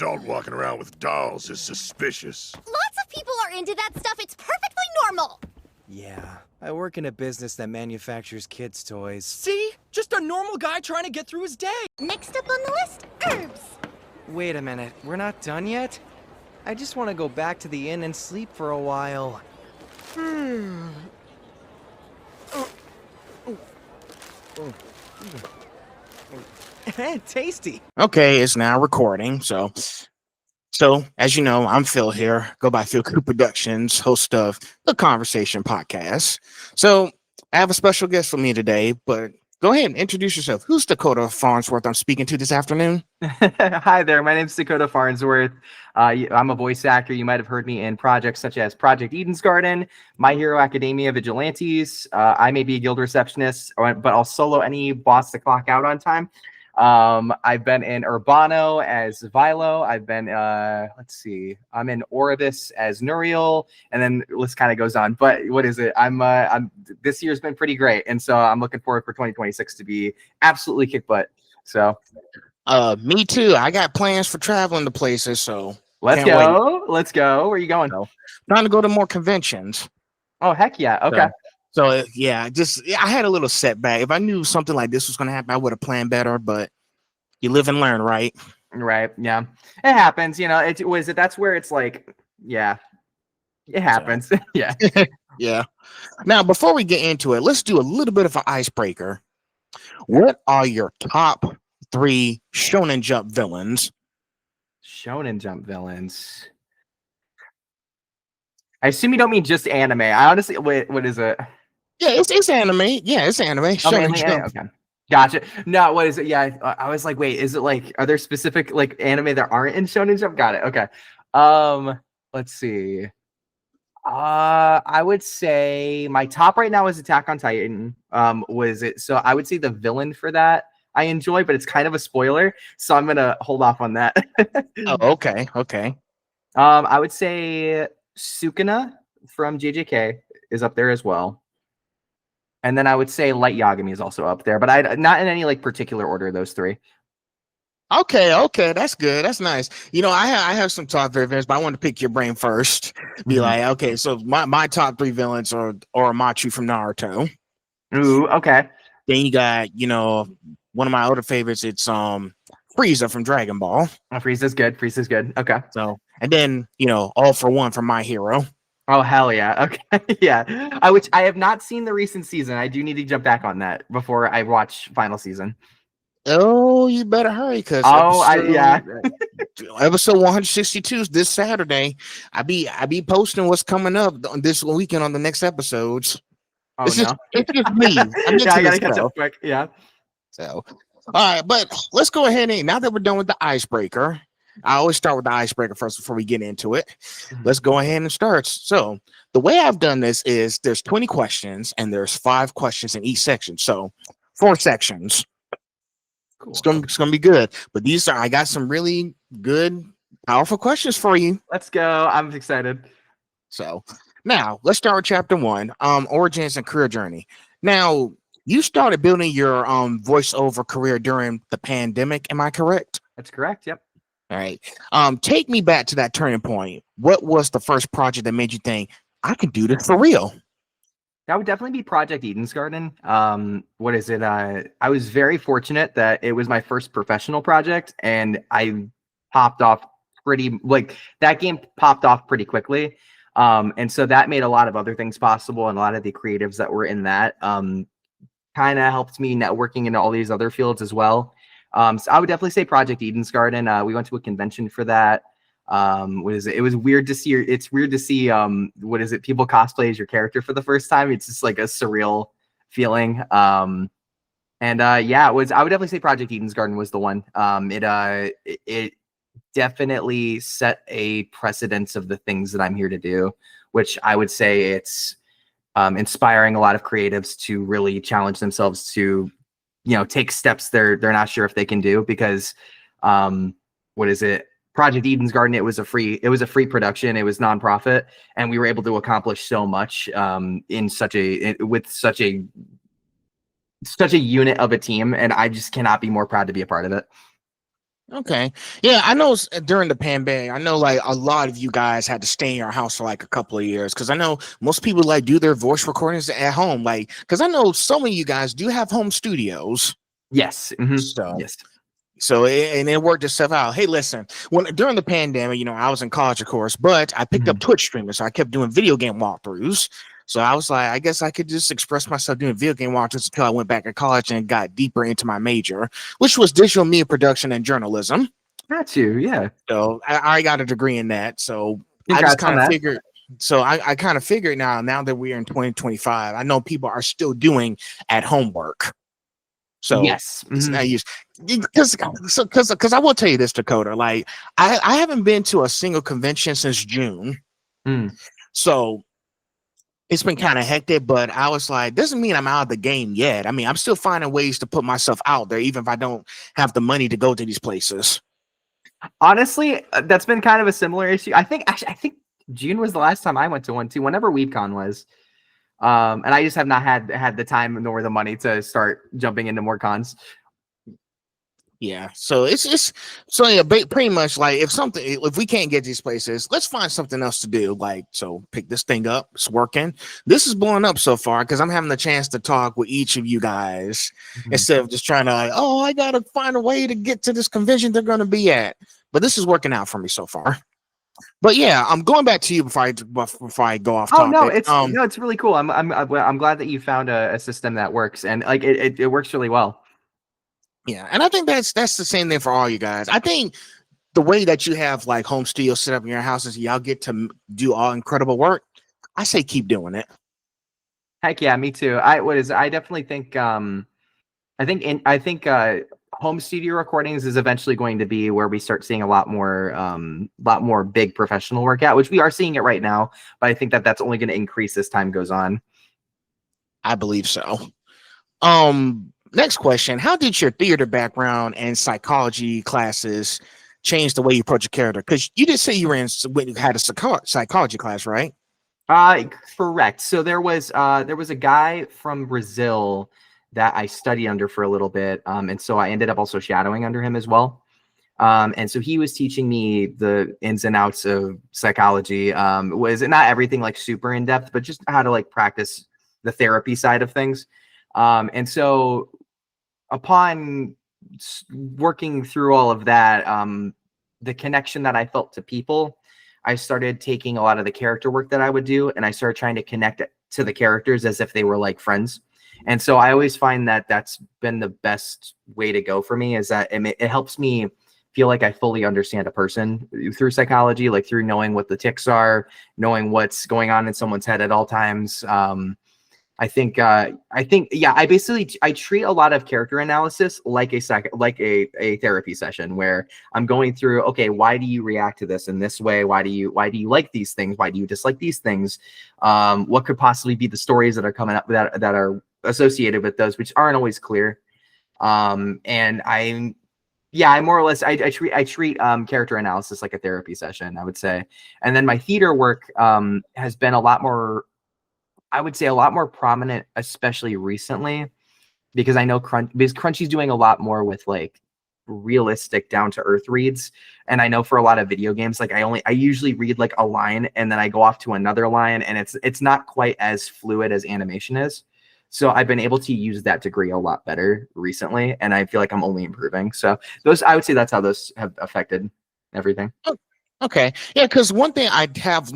adult walking around with dolls is suspicious. Lots of people are into that stuff. It's perfectly normal. Yeah, I work in a business that manufactures kids' toys. See? Just a normal guy trying to get through his day. Next up on the list, herbs. Wait a minute, we're not done yet? I just want to go back to the inn and sleep for a while. Tasty. Okay, it's now recording. So as you know, I'm Phil here. Go by Phil Coop Productions, host of the Conversation Podcast. So I have a special guest with me today, but go ahead and introduce yourself. Who's Dakota Farnsworth I'm speaking to this afternoon? Hi there, my name's Dakota Farnsworth. I'm a voice actor. You might have heard me in projects such as Project Eden's Garden, My Hero Academia, Vigilantes. I may be a guild receptionist, but I'll solo any boss to clock out on time. I've been in Urbano as Vilo. I've been, let's see, I'm in Oribus as Nuriel, and then the list kind of goes on. But what is it? This year's been pretty great, and so I'm looking forward for 2026 to be absolutely kick butt. So, me too. I got plans for traveling to places, so let's go. Let's go. Where are you going? So, trying to go to more conventions. Oh heck yeah! Okay. So yeah, I had a little setback. If I knew something like this was going to happen, I would have planned better. But you live and learn, right? Right. Yeah, it happens. You know, that's where it's like, yeah, it happens. So, yeah. Yeah. Now, before we get into it, let's do a little bit of an icebreaker. What are your top 3 Shonen Jump villains? Shonen Jump villains. I assume you don't mean just anime. I honestly, wait, what is it? Yeah, it's anime. Yeah, it's anime. Okay. Gotcha. No, what is it? Yeah, I was like, wait, is it like, are there specific like anime that aren't in Shonen Jump? Got it. Okay. Let's see. I would say my top right now is Attack on Titan. So I would say the villain for that I enjoy, but it's kind of a spoiler, so I'm gonna hold off on that. Oh, okay. I would say Sukuna from JJK is up there as well. And then I would say Light Yagami is also up there, but not in any like particular order, those 3. Okay, that's good. That's nice. You know, I have some top 3 villains, but I want to pick your brain first. Be like, okay, so my top 3 villains are Oromachi from Naruto. Ooh, okay. Then you got, you know, one of my other favorites, it's Frieza from Dragon Ball. Oh, Frieza's good. Okay. So, and then, you know, All for One from My Hero. Oh hell yeah. Okay. Yeah. I have not seen the recent season. I do need to jump back on that before I watch final season. Oh, you better hurry, because episode 162 is this Saturday. I be posting what's coming up on this weekend on the next episodes. Oh it's no. Just me. I gotta catch up quick. Yeah. So, all right, but let's go ahead and now that we're done with the icebreaker. I always start with the icebreaker first before we get into it. Let's go ahead and start. So the way I've done this is there's 20 questions and there's 5 questions in each section. So 4 sections. Cool. It's gonna be good. But I got some really good, powerful questions for you. Let's go. I'm excited. So now let's start with chapter 1, origins and career journey. Now, you started building your voiceover career during the pandemic. Am I correct? That's correct. Yep. All right. Take me back to that turning point. What was the first project that made you think I can do this for real? That would definitely be Project Eden's Garden. What is it? I was very fortunate that it was my first professional project, and I popped off that game popped off pretty quickly. And so that made a lot of other things possible, and a lot of the creatives that were in that kind of helped me networking into all these other fields as well. So I would definitely say Project Eden's Garden. We went to a convention for that. What is it? It was weird to see. It's weird to see. What is it? People cosplay as your character for the first time. It's just like a surreal feeling. Yeah, it was. I would definitely say Project Eden's Garden was the one. It definitely set a precedence of the things that I'm here to do, which I would say it's inspiring a lot of creatives to really challenge themselves to, you know, take steps they're not sure if they can do, because what is it? Project Eden's Garden, it was a free production, it was nonprofit, and we were able to accomplish so much with such a unit of a team, and I just cannot be more proud to be a part of it. Okay. Yeah, I know during the pandemic, I know like a lot of you guys had to stay in your house for like a couple of years because I know most people like do their voice recordings at home. Like, because I know some of you guys do have home studios. Yes. So, Yes. and it worked itself out. Hey, listen, when during the pandemic, I was in college, of course, but I picked up Twitch streaming, so I kept doing video game walkthroughs. So I was like, I guess I could just express myself doing video game walkthroughs until I went back to college and got deeper into my major, which was digital media production and journalism. Got you. Yeah. So I got a degree in that. So I just Congrats on kind of that. figured. So I kind of figured now that we're in 2025, I know people are still doing at home work. So Yes. it's not used because I will tell you this, Dakota. Like I haven't been to a single convention since June. So it's been kind of hectic, but I was like, doesn't mean I'm out of the game yet. I mean, I'm still finding ways to put myself out there, even if I don't have the money to go to these places. Honestly, that's been kind of a similar issue. I think June was the last time I went to one too, whenever WeebCon was. And I just have not had the time nor the money to start jumping into more cons. Yeah, so it's so yeah, pretty much like if we can't get these places, let's find something else to do. Like, so pick this thing up, it's working. This is blowing up so far because I'm having the chance to talk with each of you guys instead of just trying to like, oh, I gotta find a way to get to this convention they're gonna be at. But this is working out for me so far. But yeah, I'm going back to you before I go off topic. Oh no, it's really cool. I'm glad that you found a system that works, and like it works really well. Yeah, and I think that's the same thing for all you guys. I think the way that you have like home studios set up in your houses, y'all get to do all incredible work. I say keep doing it. Heck yeah, me too. I definitely think I think home studio recordings is eventually going to be where we start seeing a lot more big professional work out, which we are seeing it right now, but I think that that's only going to increase as time goes on. I believe so. Next question. How did your theater background and psychology classes change the way you approach a character? Because you did say you had a psychology class, right? Correct. So there was a guy from Brazil that I studied under for a little bit. And so I ended up also shadowing under him as well. And so he was teaching me the ins and outs of psychology. Was not everything like super in depth, but just how to like practice the therapy side of things. And so upon working through all of that, the connection that I felt to people, I started taking a lot of the character work that I would do, and I started trying to connect to the characters as if they were like friends. And so I always find that that's been the best way to go for me, is that it helps me feel like I fully understand a person through psychology, like through knowing what the tics are, knowing what's going on in someone's head at all times. I think I treat a lot of character analysis like a therapy session where I'm going through, okay, why do you react to this in this way? Why do you like these things? Why do you dislike these things? What could possibly be the stories that are coming up that are associated with those, which aren't always clear. And I more or less I treat character analysis like a therapy session, I would say. And then my theater work has been a lot more prominent, especially recently, because I know Crunchy's doing a lot more with like realistic down to earth reads. And I know for a lot of video games, like I usually read like a line and then I go off to another line, and it's not quite as fluid as animation is. So I've been able to use that degree a lot better recently, and I feel like I'm only improving. So I would say that's how those have affected everything. Okay. Yeah, because one thing I've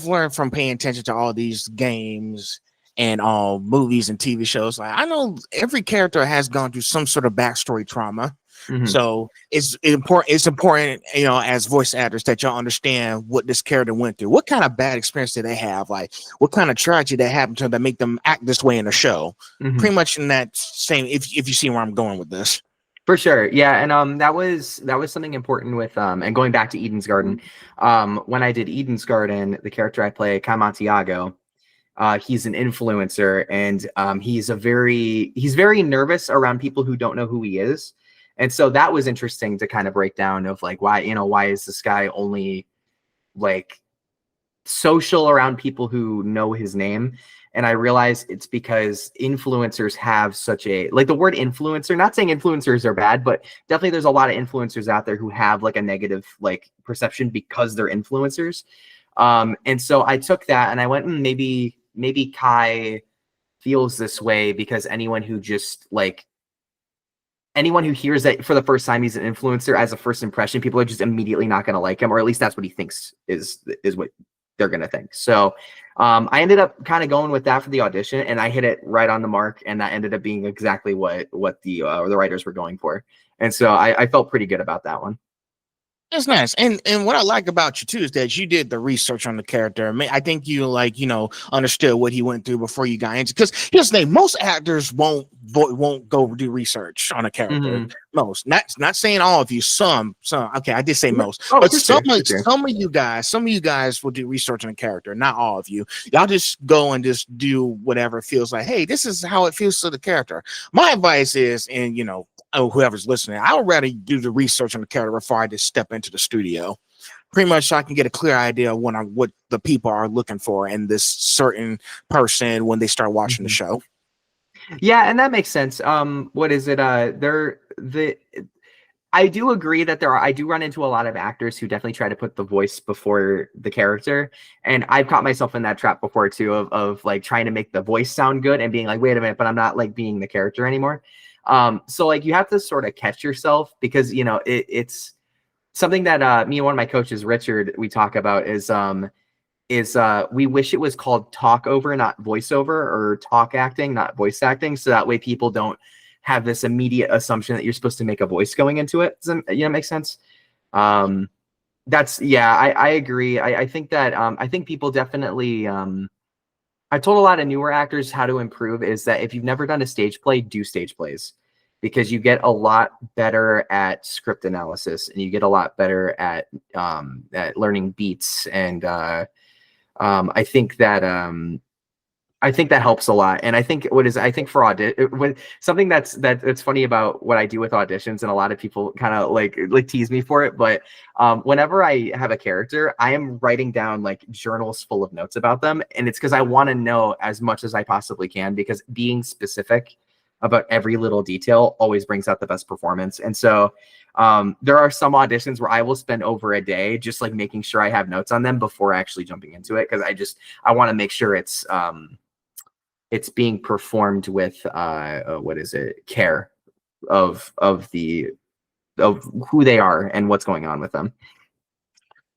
learned from paying attention to all these games and movies and TV shows, like I know every character has gone through some sort of backstory trauma. So it's important, as voice actors, that y'all understand what this character went through. What kind of bad experience did they have? Like what kind of tragedy that happened to them that make them act this way in the show? Pretty much in that same, if you see where I'm going with this. For sure. Yeah. And that was something important with and going back to Eden's Garden. When I did Eden's Garden, the character I play, Kamantiago, he's an influencer, and he's very nervous around people who don't know who he is. And so that was interesting to kind of break down of like why is this guy only like social around people who know his name. And I realize it's because influencers have such a, like, the word influencer, not saying influencers are bad, but definitely there's a lot of influencers out there who have like a negative like perception because they're influencers. And so I took that and I went, maybe Kai feels this way because anyone who hears that for the first time he's an influencer as a first impression, people are just immediately not going to like him, or at least that's what he thinks is what they're going to think. So I ended up kind of going with that for the audition, and I hit it right on the mark, and that ended up being exactly what the writers were going for. And so I felt pretty good about that one. That's nice. And what I like about you too is that you did the research on the character. I think you understood what he went through before you got into, because here's the thing, most actors won't go do research on a character. Mm-hmm. Most, not saying all of you, some, okay, I did say most, oh, but sure, some of you guys will do research on a character, not all of you. Y'all just go and just do whatever feels like, hey, this is how it feels to the character. My advice is, and whoever's listening, I would rather do the research on the character before I just step into the studio. Pretty much so I can get a clear idea of what the people are looking for in this certain person when they start watching the show. Yeah, and that makes sense. What is it? I do agree that I do run into a lot of actors who definitely try to put the voice before the character. And I've caught myself in that trap before too, of like trying to make the voice sound good and being like, wait a minute, but I'm not like being the character anymore. So like you have to sort of catch yourself, because it's something that me and one of my coaches, Richard, we talk about is we wish it was called talk over, not voiceover, or talk acting, not voice acting. So that way people don't have this immediate assumption that you're supposed to make a voice going into it. Does that make sense? I agree. I think that I think people definitely I told a lot of newer actors how to improve is that if you've never done a stage play, do stage plays, because you get a lot better at script analysis and you get a lot better at learning beats. And I think that helps a lot. And I think for audition, something that's funny about what I do with auditions, and a lot of people kind of like tease me for it, but whenever I have a character, I am writing down like journals full of notes about them. And it's because I want to know as much as I possibly can, because being specific about every little detail always brings out the best performance. And so there are some auditions where I will spend over a day just like making sure I have notes on them before actually jumping into it, because I want to make sure it's being performed with care of who they are and what's going on with them.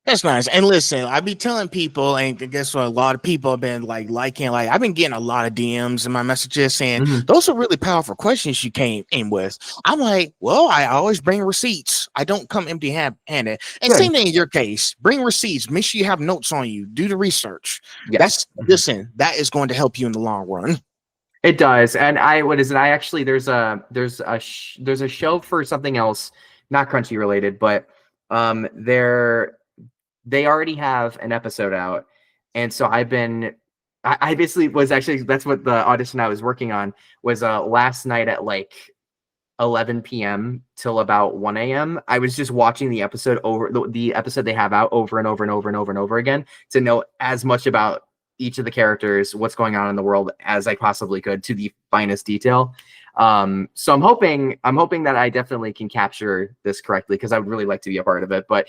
That's nice. And listen, I be telling people, and guess what? A lot of people have been liking, I've been getting a lot of DMs in my messages saying, those are really powerful questions you came in with. I'm like, well, I always bring receipts. I don't come empty handed. And same thing in your case, bring receipts. Make sure you have notes on you. Do the research. Yes. Listen, that is going to help you in the long run. It does. And I actually, there's a show for something else, not Crunchy related, but they already have an episode out. And so I basically was actually, that's what the audition I was working on was last night at like 11 p.m. till about 1 a.m. I was just watching the episode the episode they have out over and over and over and over and over again to know as much about each of the characters, what's going on in the world as I possibly could, to the finest detail. So I'm hoping that I definitely can capture this correctly, because I would really like to be a part of it. But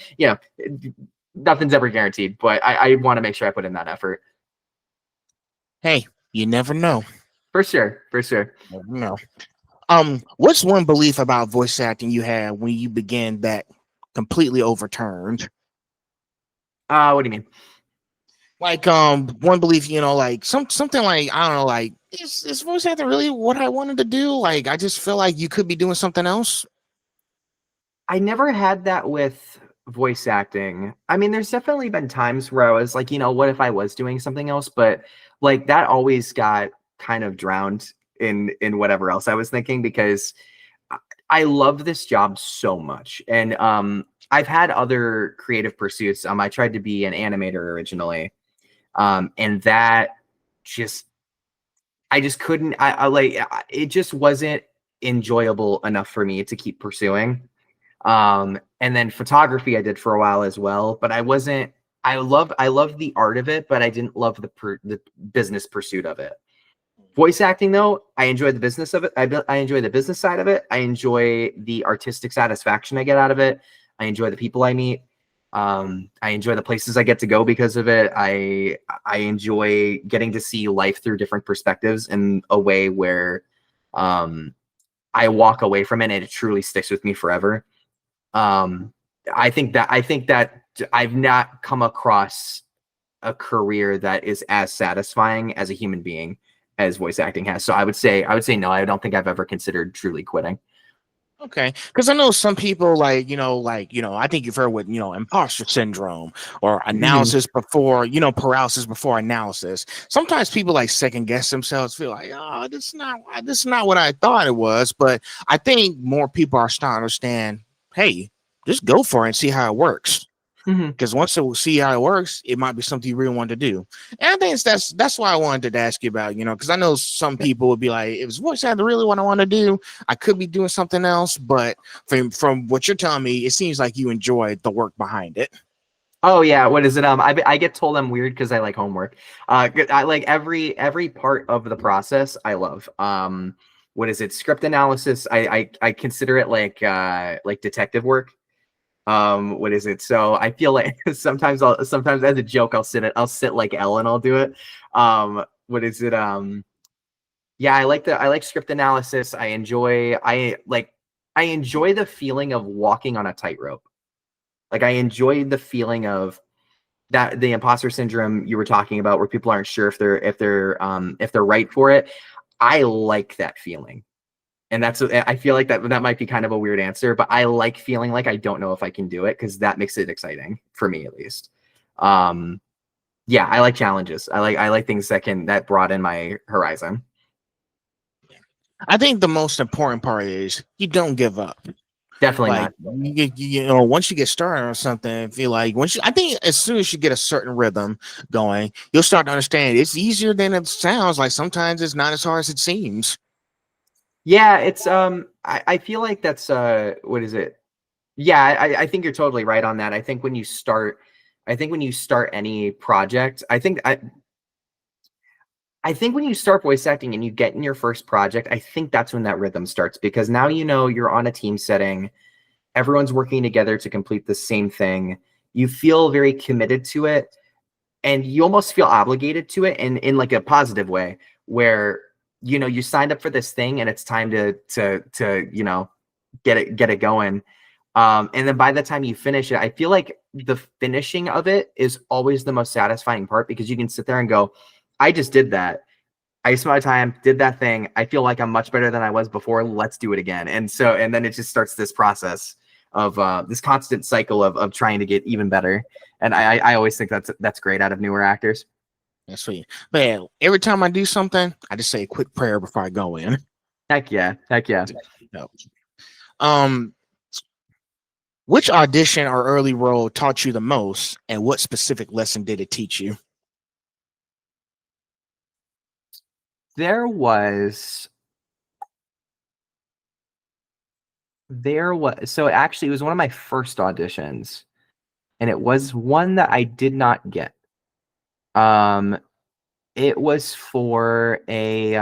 nothing's ever guaranteed, but I want to make sure I put in that effort. Hey, you never know. For sure. Never know. What's one belief about voice acting you had when you began that completely overturned? What do you mean? Like one belief, something like, I don't know, like is voice acting really what I wanted to do? Like I just feel like you could be doing something else. I never had that with voice acting. I mean, there's definitely been times where I was like, what if I was doing something else? But like that always got kind of drowned in whatever else I was thinking, because I love this job so much. And I've had other creative pursuits. I tried to be an animator originally. And that I just couldn't, it just wasn't enjoyable enough for me to keep pursuing. And then photography I did for a while as well, but I I love the art of it, but I didn't love the business pursuit of it. Voice acting, though, I enjoy the business of it. I enjoy the business side of it. I enjoy the artistic satisfaction I get out of it. I enjoy the people I meet. I enjoy the places I get to go because of it. I enjoy getting to see life through different perspectives in a way where I walk away from it and it truly sticks with me forever. I think that I've not come across a career that is as satisfying as a human being as voice acting has. So I would say no. I don't think I've ever considered truly quitting. Okay, because I know some people I think you've heard with imposter syndrome or analysis before paralysis before analysis. Sometimes people like second guess themselves, feel like, oh, this is not what I thought it was. But I think more people are starting to understand, hey, just go for it and see how it works. Because once they will see how it works, it might be something you really want to do. And I think that's why I wanted to ask you about, because I know some people would be like, if it's voice acting really what I want to do, I could be doing something else. But from what you're telling me, it seems like you enjoy the work behind it. Oh yeah, what is it? I get told I'm weird because I like homework. I like every part of the process. I love. What is it? Script analysis. I consider it like detective work. What is it? So I feel like sometimes as a joke I'll sit like Ellen. I'll do it. What is it? Yeah, I like script analysis. I enjoy the feeling of walking on a tightrope. Like I enjoy the feeling of that, the imposter syndrome you were talking about, where people aren't sure if they're right for it. I like that feeling. And I feel like that might be kind of a weird answer, but I like feeling like I don't know if I can do it, because that makes it exciting for me, at least. Yeah, I like challenges. I like things that broaden my horizon. I think the most important part is you don't give up. Definitely like not. once you get started on something, I feel like I think as soon as you get a certain rhythm going, you'll start to understand it's easier than it sounds. Like sometimes it's not as hard as it seems. Yeah, it's I feel like that's what is it? Yeah, I think you're totally right on that. I think when you start any project, I think when you start voice acting and you get in your first project, I think that's when that rhythm starts, because now you're on a team setting, everyone's working together to complete the same thing. You feel very committed to it, and you almost feel obligated to it in like a positive way, where you signed up for this thing and it's time to get it going. And then by the time you finish it, I feel like the finishing of it is always the most satisfying part, because you can sit there and go, I just did that. I spent my time, did that thing. I feel like I'm much better than I was before. Let's do it again. And then it just starts this process of this constant cycle of trying to get even better. And I always think that's great out of newer actors. That's sweet. But yeah, every time I do something, I just say a quick prayer before I go in. Heck yeah. Which audition or early role taught you the most, and what specific lesson did it teach you? So actually it was one of my first auditions, and it was one that I did not get. It was for a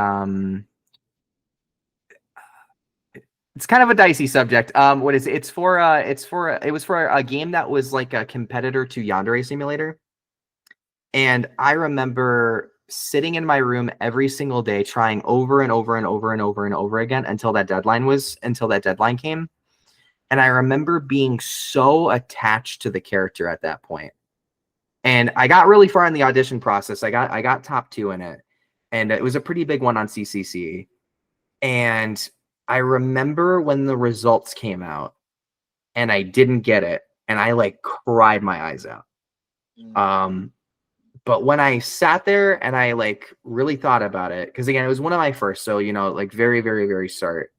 it's kind of a dicey subject. What is it? It was for a game that was like a competitor to Yandere Simulator. And I remember sitting in my room every single day, trying over and over and over and over and over again until that deadline came. And I remember being so attached to the character at that point. And I got really far in the audition process. I got top 2 in it. And it was a pretty big one on CCC. And I remember when the results came out and I didn't get it, and I like cried my eyes out. But when I sat there and I like really thought about it, because again, it was one of my first, so like very, very, very start.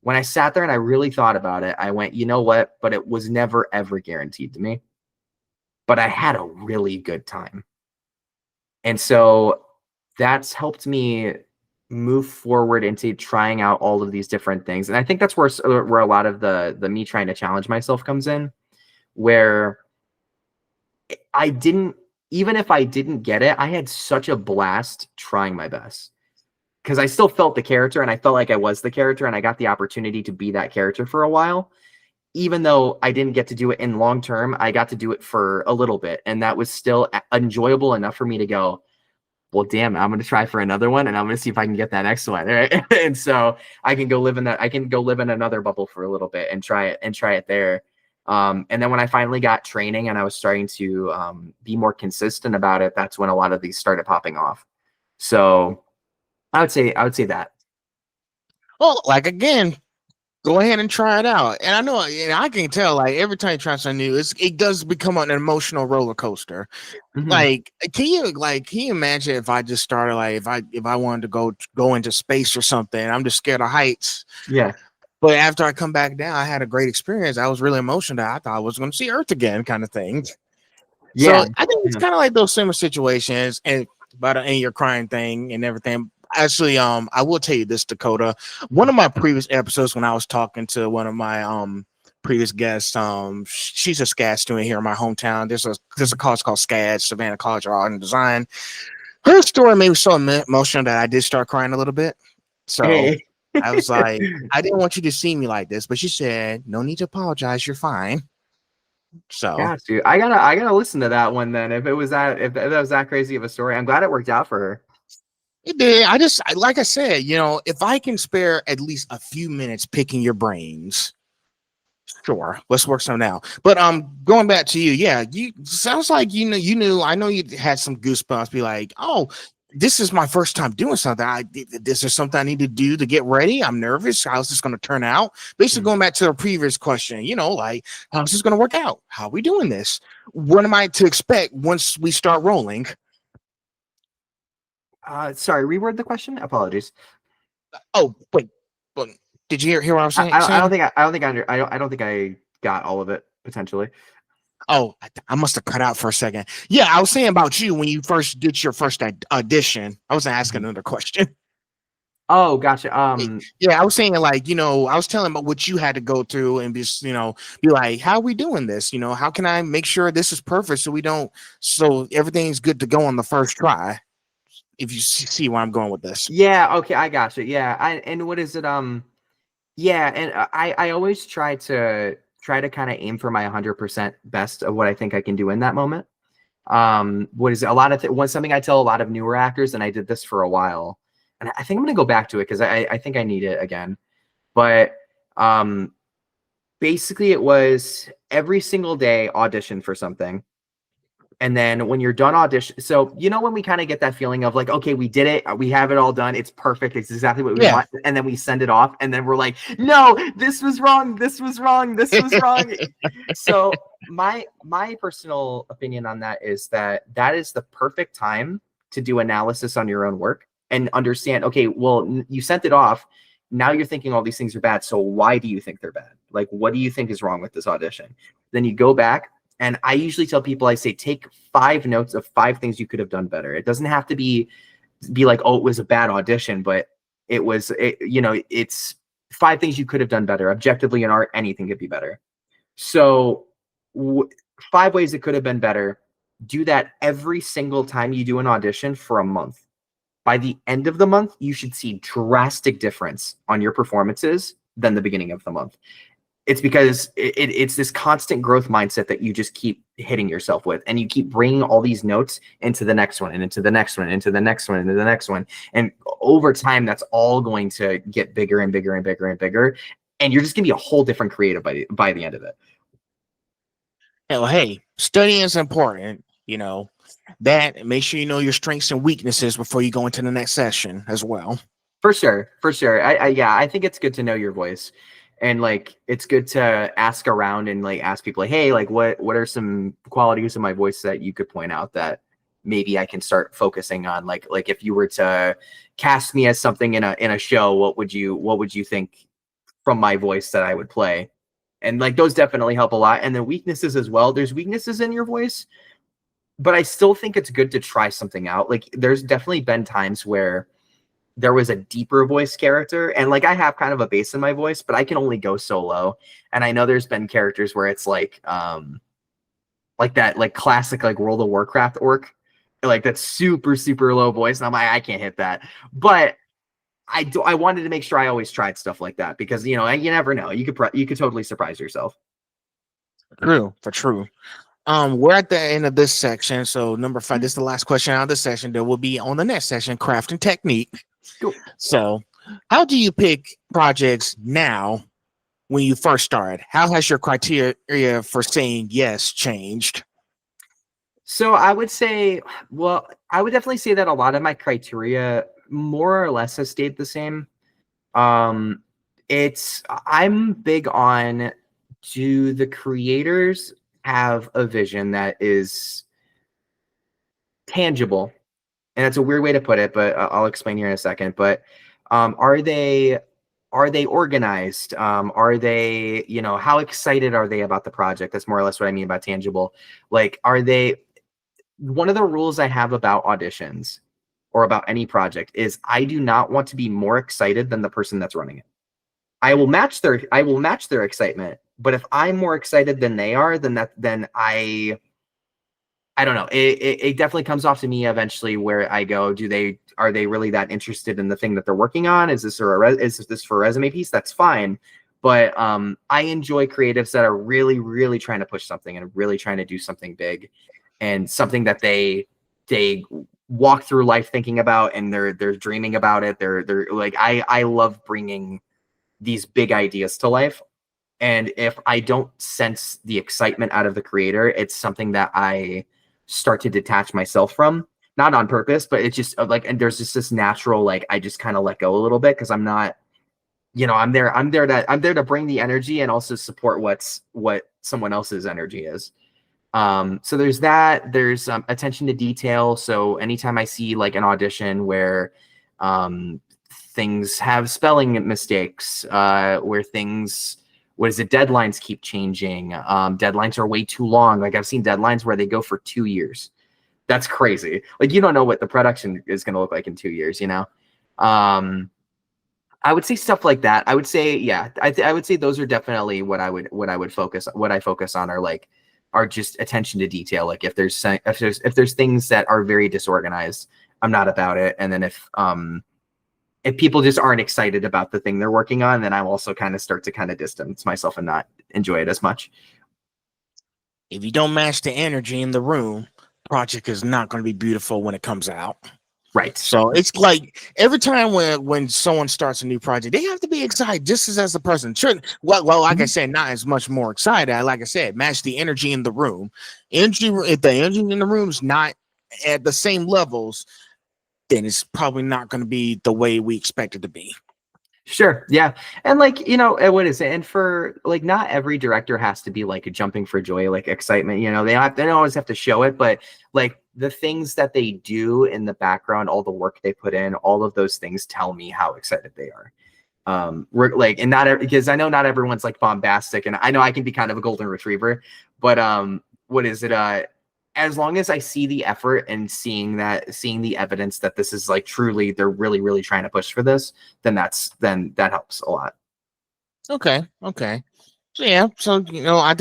When I sat there and I really thought about it, I went, you know what? But it was never ever guaranteed to me. But I had a really good time. And so that's helped me move forward into trying out all of these different things. And I think that's where a lot of the me trying to challenge myself comes in, where I didn't, even if I didn't get it, I had such a blast trying my best because I still felt the character and I felt like I was the character and I got the opportunity to be that character for a while. Even though I didn't get to do it in long term, I got to do it for a little bit. And that was still enjoyable enough for me to go, well, damn, I'm going to try for another one and I'm going to see if I can get that next one. Right. And so I can go live in that. I can go live in another bubble for a little bit and try it there. And then when I finally got training and I was starting to be more consistent about it, that's when a lot of these started popping off. So I would say that. Well, like again, go ahead and try it out. And I know, and I can tell, like every time you try something new, it does become an emotional roller coaster. Mhm. Like, can you imagine if I just started like if I wanted to go into space or something? I'm just scared of heights. Yeah. But after I come back down, I had a great experience. I was really emotional. I thought I was going to see Earth again, kind of thing. Yeah. So I think it's kind of like those similar situations, and your crying thing and everything. Actually, I will tell you this, Dakota. One of my previous episodes, when I was talking to one of my previous guests, she's a SCAD student here in my hometown. There's a college called SCAD, Savannah College of Art and Design. Her story made me so emotional that I did start crying a little bit. So Hey. I was like, I didn't want you to see me like this, but she said, "No need to apologize. You're fine." So Got you. I gotta listen to that one then. If that was that crazy of a story, I'm glad it worked out for her. it did. Like I said, if I can spare at least a few minutes picking your brains, sure, let's work some out. But going back to you, yeah, you sounds like you knew. I know you had some goosebumps. Be like, oh, this is my first time doing something. This is something I need to do to get ready. I'm nervous. How's this going to turn out? Basically, going back to the previous question, like, how's this going to work out? How are we doing this? What am I to expect once we start rolling? Sorry, reword the question. Apologies. Oh, wait. Did you hear what I was saying? I don't think I got all of it potentially. Oh, I must have cut out for a second. Yeah, I was saying about you when you first did your first audition. I was asking another question. Oh, gotcha. Yeah, I was saying like, I was telling about what you had to go through and just, be like, how are we doing this? How can I make sure this is perfect so everything's good to go on the first try? If you see where I'm going with this. Yeah, okay, I gotcha. Yeah, and what is it? Yeah, and I always try to kind of aim for my 100% best of what I think I can do in that moment. What is it? Something I tell a lot of newer actors, and I did this for a while, and I think I'm gonna go back to it because I think I need it again. But basically, it was every single day audition for something. And then when you're done audition, so when we kind of get that feeling of like, okay, we did it, we have it all done, it's perfect, it's exactly what we want, and then we send it off, and then we're like, no, this was wrong, this was wrong, this was wrong. So my personal opinion on that is that is the perfect time to do analysis on your own work and understand, okay, well, you sent it off, now you're thinking all these things are bad, so why do you think they're bad? Like, what do you think is wrong with this audition? Then you go back. And I usually tell people, I say, take 5 notes of 5 things you could have done better. It doesn't have to be like, oh, it was a bad audition, but it's 5 things you could have done better. Objectively in art, anything could be better. So 5 ways it could have been better. Do that every single time you do an audition for a month. By the end of the month, you should see drastic difference on your performances than the beginning of the month. It's because it's this constant growth mindset that you just keep hitting yourself with, and you keep bringing all these notes into the next one and into the next one, into the next one, into the next one. And over time, that's all going to get bigger and bigger and bigger and bigger. And you're just going to be a whole different creative by the end of it. Well, hey, studying is important, that make sure you know your strengths and weaknesses before you go into the next session as well. For sure. I think it's good to know your voice. And like, it's good to ask around and like ask people, like, hey, like what are some qualities of my voice that you could point out that maybe I can start focusing on? Like if you were to cast me as something in a show, what would you think from my voice that I would play? And like, those definitely help a lot. And then weaknesses as well. There's weaknesses in your voice, but I still think it's good to try something out. Like there's definitely been times where there was a deeper voice character, and like I have kind of a bass in my voice, but I can only go so low. And I know there's been characters where it's like like that, like classic, like World of Warcraft orc, like that super, super low voice. And I'm like, I can't hit that. But I wanted to make sure I always tried stuff like that because, you know, you never know. You could totally surprise yourself. True, for true. We're at the end of this section. So number 5, this is the last question out of this session. There will be on the next session, crafting technique. Cool. So how do you pick projects now when you first started? How has your criteria for saying yes changed? So I would say, well, I would definitely say that a lot of my criteria more or less has stayed the same. I'm big on, do the creators have a vision that is tangible? And that's a weird way to put it, but I'll explain here in a second. But are they organized? Are they, you know, how excited are they about the project? That's more or less what I mean by tangible. Like, one of the rules I have about auditions or about any project is I do not want to be more excited than the person that's running it. I will match their excitement, but if I'm more excited than they are, then I don't know. It definitely comes off to me eventually where I go, are they really that interested in the thing that they're working on? Is this for a resume piece? That's fine. But I enjoy creatives that are really, really trying to push something and really trying to do something big and something that they walk through life thinking about, and they're dreaming about it. They're like, I love bringing these big ideas to life. And if I don't sense the excitement out of the creator, it's something that I start to detach myself from, not on purpose, but it's just like, and there's just this natural, like, I just kind of let go a little bit because I'm not, you know, I'm there to bring the energy and also support what someone else's energy is. So there's that. There's attention to detail. So anytime I see like an audition where things have spelling mistakes, where deadlines keep changing. Deadlines are way too long. Like I've seen deadlines where they go for 2 years. That's crazy. Like you don't know what the production is going to look like in 2 years, you know? I would say stuff like that. I would say, yeah, I would say those are definitely what I focus on are just attention to detail. Like if there's things that are very disorganized, I'm not about it. And then if people just aren't excited about the thing they're working on, then I also kind of start to kind of distance myself and not enjoy it as much. If you don't match the energy in the room, project is not going to be beautiful when it comes out. Right. So it's like every time when someone starts a new project, they have to be excited just as the person should. Well, like I said, not as much more excited. Like I said, match the energy in the room. If the energy in the room is not at the same levels, then it's probably not going to be the way we expect it to be. Sure. Yeah. And like, you know, what is it? And for like, not every director has to be like jumping for joy, like excitement, you know, they don't always have to show it, but like the things that they do in the background, all the work they put in, all of those things tell me how excited they are. Like, and because I know not everyone's like bombastic, and I know I can be kind of a golden retriever, but what is it? As long as I see the effort and seeing the evidence that this is like truly, they're really, really trying to push for this, then that helps a lot. Okay. So yeah, so you know, I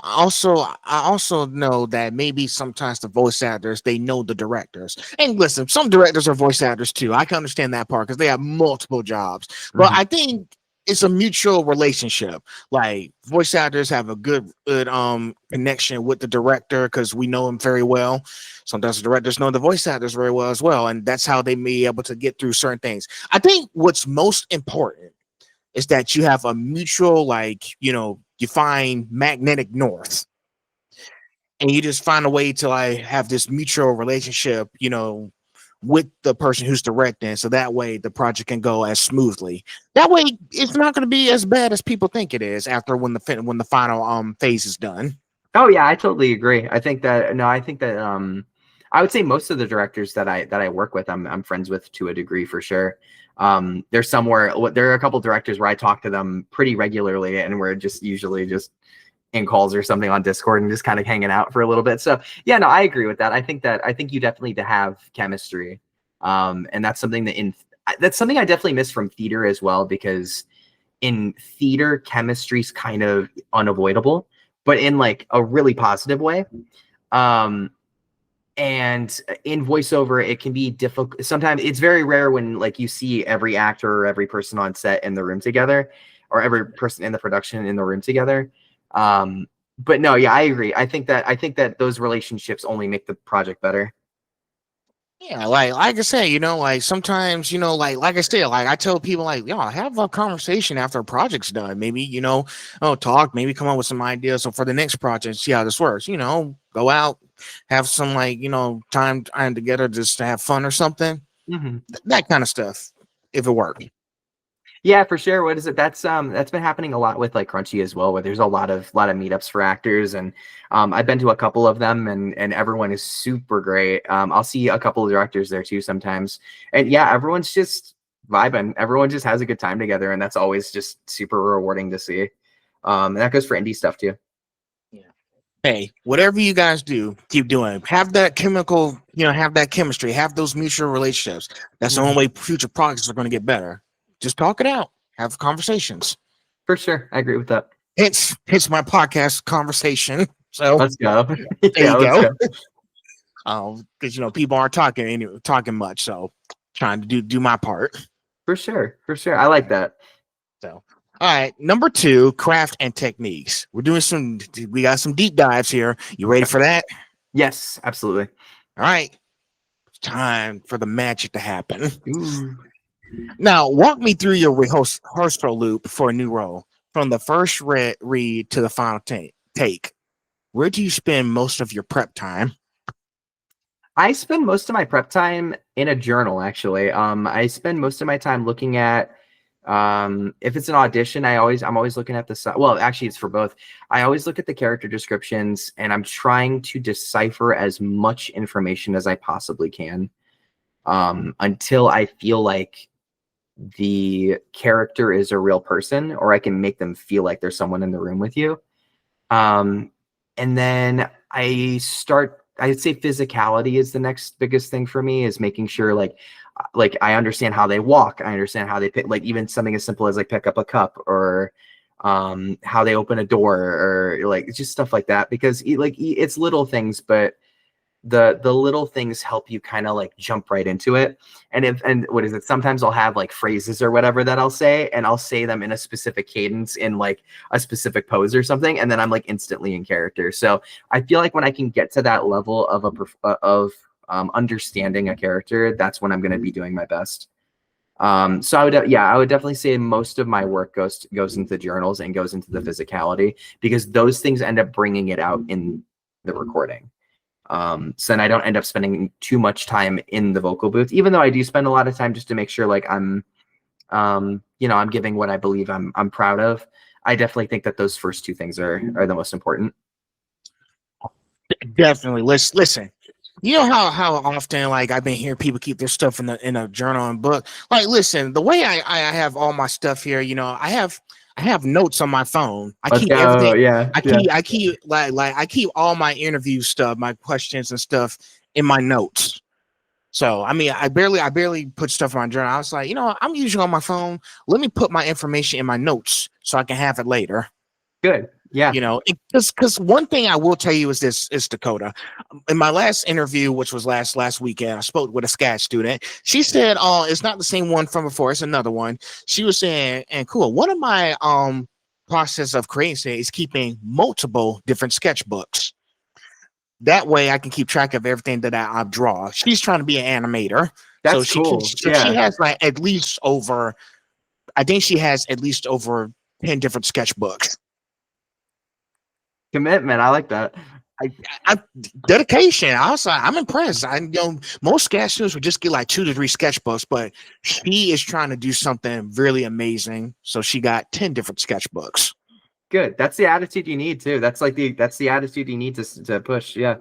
also know that maybe sometimes the voice actors, they know the directors. And listen, some directors are voice actors too. I can understand that part because they have multiple jobs. But I think it's a mutual relationship. Like voice actors have a good connection with the director because we know him very well. Sometimes the directors know the voice actors very well as well, and that's how they may be able to get through certain things. I think what's most important is that you have a mutual, like, you know, you find magnetic north, and you just find a way to like have this mutual relationship, you know, with the person who's directing, so that way the project can go as smoothly. That way it's not going to be as bad as people think it is after when the final phase is done. Oh yeah, I totally agree. I think that I would say most of the directors that I work with, I'm friends with to a degree for sure. There are a couple directors where I talk to them pretty regularly, and we're just usually just in calls or something on Discord and just kind of hanging out for a little bit. So yeah, no, I agree with that. I think you definitely need to have chemistry. And that's something that's something I definitely miss from theater as well, because in theater, chemistry is kind of unavoidable. but in like a really positive way. And in voiceover, it can be difficult. Sometimes it's very rare when like you see every actor or every person on set in the room together, or every person in the production in the room together. But no, yeah, I agree. I think that those relationships only make the project better. Yeah, like I say, like sometimes, like I say, like I tell people, like, have a conversation after a project's done. Maybe, talk, maybe come up with some ideas. So for the next project, see how this works. Go out, have some like, time together just to have fun or something. That kind of stuff, if it works. Yeah, for sure. What is it? That's been happening a lot with like Crunchy as well, where there's a lot of meetups for actors, and I've been to a couple of them, and everyone is super great. I'll see a couple of directors there too sometimes, and yeah, everyone's just vibing. Everyone just has a good time together, and that's always just super rewarding to see. And that goes for indie stuff too. Yeah. Hey, whatever you guys do, keep doing. Have that chemical, have that chemistry, have those mutual relationships. That's the only way future projects are going to get better. Just talk it out. Have conversations. For sure. I agree with that. It's my podcast conversation. So let's go. There you go. Because people aren't talking much. So trying to do my part. For sure. I like that. So all right. Number 2, craft and techniques. We got some deep dives here. You ready for that? Yes, absolutely. All right. It's time for the magic to happen. Ooh. Now, walk me through your rehearsal loop for a new role, from the first read to the final take. Where do you spend most of your prep time? I spend most of my prep time in a journal, actually. I spend most of my time looking at, if it's an audition, I'm always looking at the, well, actually it's for both. I always look at the character descriptions, and I'm trying to decipher as much information as I possibly can, until I feel like the character is a real person, or I can make them feel like there's someone in the room with you. And then I'd say physicality is the next biggest thing for me, is making sure like I understand how they walk. I understand how they pick, like even something as simple as like pick up a cup, or how they open a door, or like just stuff like that, because it's little things, but the little things help you kind of like jump right into it. And what is it? Sometimes I'll have like phrases or whatever that I'll say, and I'll say them in a specific cadence in like a specific pose or something, and then I'm like instantly in character. So I feel like when I can get to that level of understanding a character, that's when I'm going to be doing my best. So I would definitely say most of my work goes into the journals and goes into the physicality, because those things end up bringing it out in the recording. So then I don't end up spending too much time in the vocal booth, even though I do spend a lot of time just to make sure like I'm giving what I believe I'm proud of. I definitely think that those first two things are the most important. Definitely. Listen. You know how often like I've been hearing people keep their stuff in a journal and book. Like, listen, the way I have all my stuff here, I have notes on my phone. I keep everything. Yeah. I keep all my interview stuff, my questions and stuff in my notes. So I mean, I barely put stuff in my journal. I was like, I'm usually on my phone. Let me put my information in my notes so I can have it later. Good. Yeah. Because one thing I will tell you is Dakota. In my last interview, which was last weekend, I spoke with a SCAD student. She said, "Oh, it's not the same one from before. It's another one." She was saying, and cool. One of my process of creating is keeping multiple different sketchbooks. That way, I can keep track of everything that I draw. She's trying to be an animator, that's cool. She has like at least over. I think she has at least over 10 different sketchbooks. Commitment. I like that. I dedication. I'm impressed. Most sketch students would just get like 2 to 3 sketchbooks, but she is trying to do something really amazing. So she got 10 different sketchbooks. Good. That's the attitude you need too. That's the attitude you need to push. Yeah.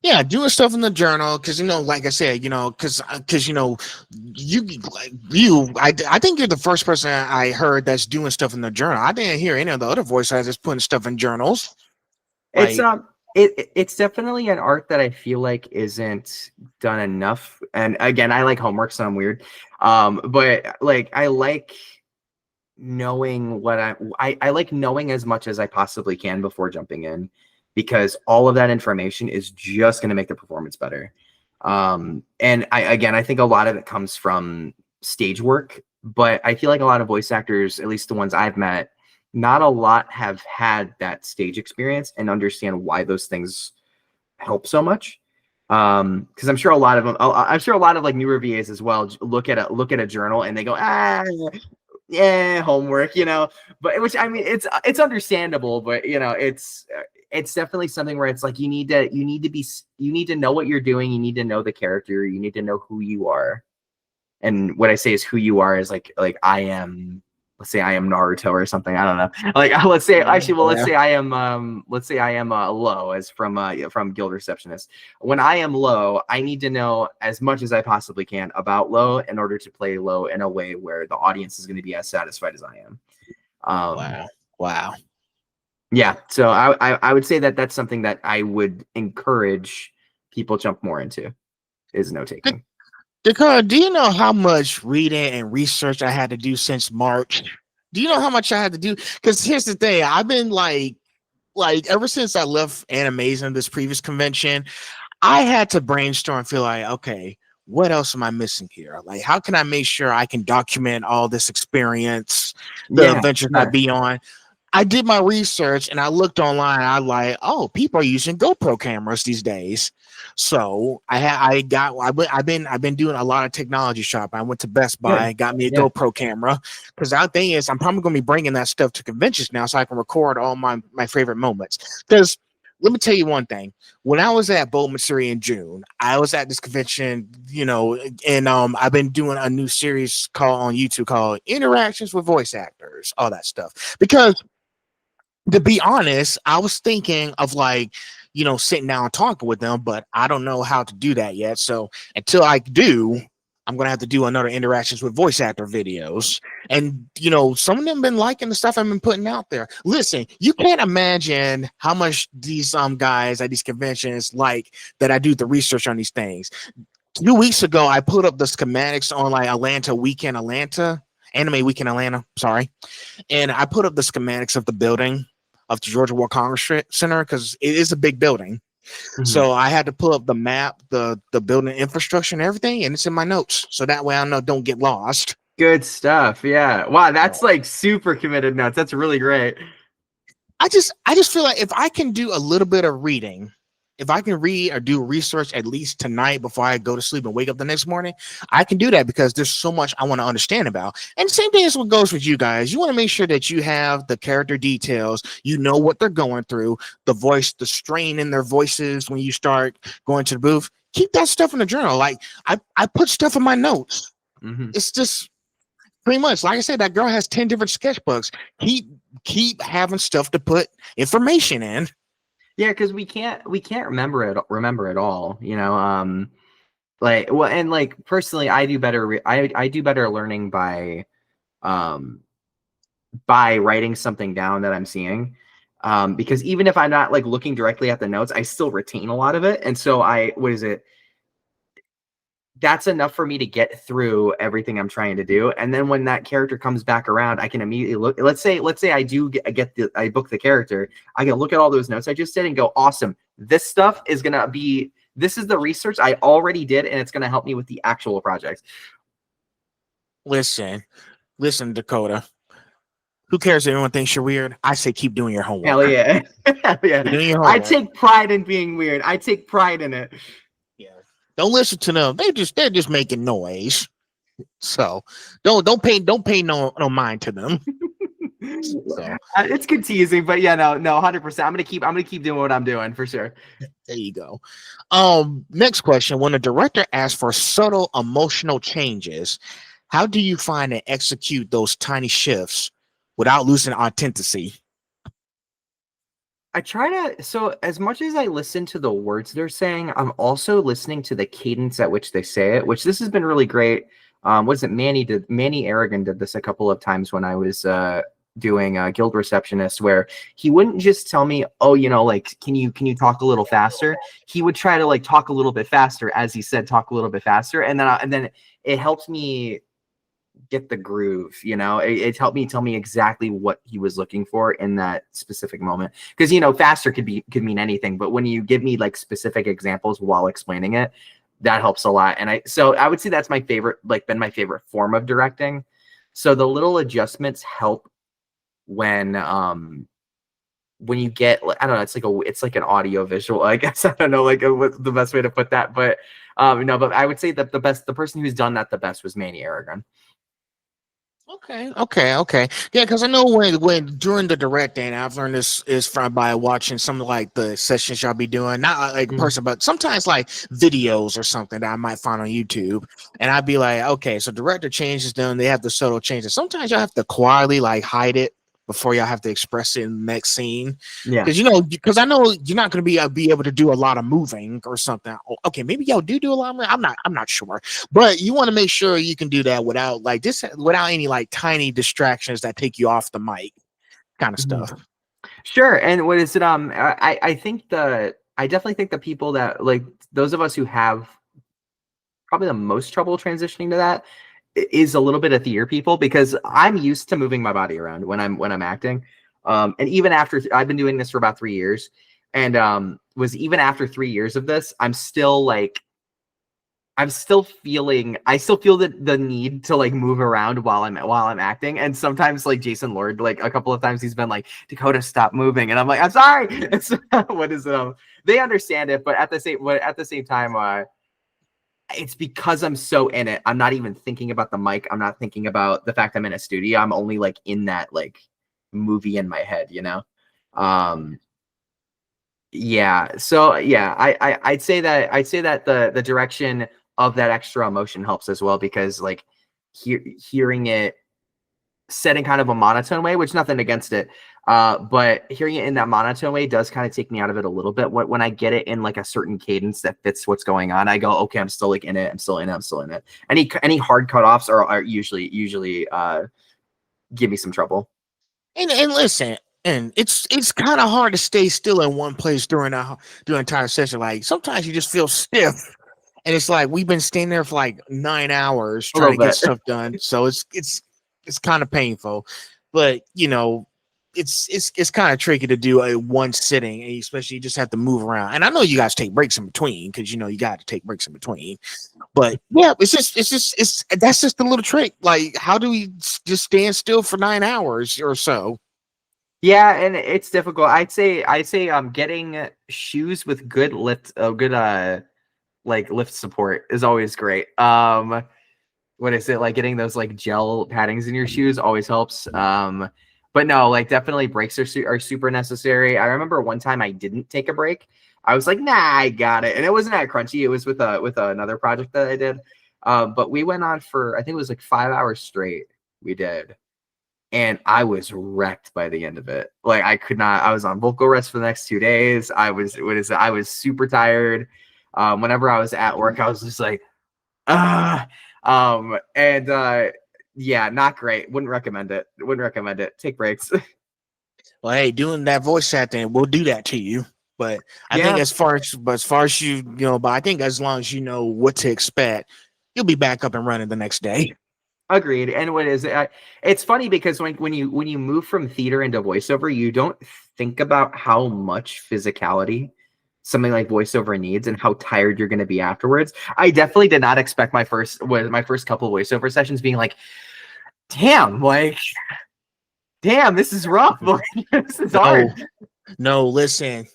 Yeah, doing stuff in the journal, because like I said, because I think you're the first person I heard that's doing stuff in the journal. I didn't hear any of the other voice actors putting stuff in journals. It's definitely an art that I feel like isn't done enough. And again, I like homework, so I'm weird. But like I like knowing what I like knowing as much as I possibly can before jumping in, because all of that information is just going to make the performance better. And I think a lot of it comes from stage work, but I feel like a lot of voice actors, at least the ones I've met, not a lot have had that stage experience and understand why those things help so much. Because I'm sure a lot of them, I'm sure a lot of like newer VAs as well look at a journal and they go, yeah, homework, you know. But which, I mean, it's understandable, but you know, it's definitely something where it's like you need to know what you're doing, you need to know the character, you need to know who you are. And what I say is who you are is like I am, let's say I am Naruto or something. I don't know. Like let's say I am Lowe, as from Guild Receptionist. When I am Lowe, I need to know as much as I possibly can about Lowe in order to play Lowe in a way where the audience is going to be as satisfied as I am. Wow. Yeah. So I would say that that's something that I would encourage people jump more into, is note taking. Dakota, do you know how much reading and research I had to do since March? Do you know how much I had to do? Because here's the thing, I've been like ever since I left Animation, this previous convention, I had to brainstorm and feel like, okay, what else am I missing here? Like, how can I make sure I can document all this experience, the adventures I be on? I did my research and I looked online. I like, oh, people are using GoPro cameras these days. So I've been doing a lot of technology shopping. I went to Best Buy, got me a GoPro camera, because our thing is I'm probably going to be bringing that stuff to conventions now, so I can record all my favorite moments. Because let me tell you one thing: when I was at Bold Matsuri in June, I was at this convention, you know, and I've been doing a new series on YouTube called Interactions with Voice Actors, all that stuff. Because to be honest, I was thinking of like, you know, sitting down and talking with them, but I don't know how to do that yet. So until I do, I'm going to have to do another Interactions with Voice Actor videos. And, you know, some of them been liking the stuff I've been putting out there. Listen, you can't imagine how much these guys at these conventions like that I do the research on these things. 2 weeks ago, I put up the schematics on like Anime Week in Atlanta, sorry. And I put up the schematics of the building of the Georgia War Congress Center, because it is a big building. Mm-hmm. So I had to pull up the map, the building infrastructure and everything, and it's in my notes. So that way I know don't get lost. Good stuff. Yeah. Wow, that's like super committed notes. That's really great. I just feel like if I can do a little bit of reading, if I can read or do research at least tonight before I go to sleep and wake up the next morning, I can do that, because there's so much I want to understand about. And same thing is what goes with you guys. You want to make sure that you have the character details, you know what they're going through, the voice, the strain in their voices when you start going to the booth. Keep that stuff in the journal. Like I put stuff in my notes. Mm-hmm. It's just pretty much, like I said, that girl has 10 different sketchbooks. Keep having stuff to put information in. Yeah, because we can't remember it all, you know. Like, well, and like personally, I do better. I do better learning by writing something down that I'm seeing, because even if I'm not like looking directly at the notes, I still retain a lot of it, and so that's enough for me to get through everything I'm trying to do. And then when that character comes back around, I can immediately look. Let's say I book the character. I can look at all those notes I just did and go, awesome. This stuff is going to be, this is the research I already did, and it's going to help me with the actual projects. Listen, Dakota. Who cares if everyone thinks you're weird? I say keep doing your homework. Hell yeah. Hell yeah. Doing your homework. I take pride in being weird. I take pride in it. Yeah. Don't listen to them. They're just making noise. So don't pay no mind to them. So. It's good teasing, but yeah, no, 100%. I'm gonna keep doing what I'm doing for sure. There you go. Next question: when a director asks for subtle emotional changes, how do you find and execute those tiny shifts without losing authenticity? I try to, so as much as I listen to the words they're saying, I'm also listening to the cadence at which they say it, which this has been really great. Manny Aragon did this a couple of times when I was doing Guild Receptionist, where he wouldn't just tell me, oh, you know, like, can you talk a little faster? He would try to like talk a little bit faster, as he said, talk a little bit faster. And then it helped me get the groove. You know, it helped me tell me exactly what he was looking for in that specific moment. Because, you know, faster could mean anything, but when you give me like specific examples while explaining it, that helps a lot. And so I would say that's my favorite, like been my favorite form of directing. So the little adjustments help when you get, I don't know, it's like an audio visual, I guess. I don't know like what's the best way to put that, but no, but I would say that the person who's done that the best was Manny Aragon. Okay. Yeah, because I know when during the directing, I've learned this is from by watching some of like the sessions y'all be doing, not like in person, but sometimes like videos or something that I might find on YouTube, and I'd be like, okay, so director changes them, they have the subtle changes. Sometimes y'all have to quietly like hide it before y'all have to express it in the next scene. Yeah, because I know you're not going to be able to do a lot of moving or something. Okay, maybe y'all do a lot of moving. I'm not sure, but you want to make sure you can do that without any like tiny distractions that take you off the mic, kind of stuff. Sure. And what is it? I think I definitely think the people that like those of us who have probably the most trouble transitioning to that is a little bit of theater people, because I'm used to moving my body around when I'm acting. And even after I've been doing this for about 3 years, and even after 3 years of this, I still feel the need to like move around while I'm acting. And sometimes like Jason Lord, like a couple of times he's been like, Dakota, stop moving. And I'm like, I'm sorry. It's what is it? They understand it, but at the same time, it's because I'm so in it. I'm not even thinking about the mic. I'm not thinking about the fact I'm in a studio. I'm only like in that like movie in my head, you know? Yeah. So yeah, I'd say that the direction of that extra emotion helps as well, because like hearing it said in kind of a monotone way, which nothing against it. But hearing it in that monotone way does kind of take me out of it a little bit. When I get it in like a certain cadence that fits what's going on, I go, okay, I'm still like in it. I'm still in it. Any hard cutoffs are usually give me some trouble. And listen, and it's kind of hard to stay still in one place during the entire session. Like sometimes you just feel stiff, and it's like we've been standing there for like 9 hours trying to get stuff done. So it's kind of painful, but you know, it's kind of tricky to do a one sitting, and especially you just have to move around. And I know you guys take breaks in between, because you know you got to take breaks in between. But yeah, that's just a little trick. Like, how do we just stand still for 9 hours or so? Yeah, and it's difficult. I'd say getting shoes with good lift support is always great. What is it, like getting those like gel paddings in your shoes always helps. But no, like definitely breaks are super necessary. I remember one time I didn't take a break. I was like, nah, I got it. And it wasn't at Crunchy. It was with another project that I did. But we went on for, I think it was like 5 hours straight. We did. And I was wrecked by the end of it. Like I could not, I was on vocal rest for the next 2 days. I was super tired. Whenever I was at work, I was just like, yeah, not great. Wouldn't recommend it. Take breaks. Well, hey, doing that voice acting will do that to you. But I think as far as you know, but I think as long as you know what to expect, you'll be back up and running the next day. Agreed. And what is it? It's funny because when you move from theater into voiceover, you don't think about how much physicality something like voiceover needs and how tired you're going to be afterwards. I definitely did not expect my first couple voiceover sessions being like, damn, this is rough. This is hard. No, listen.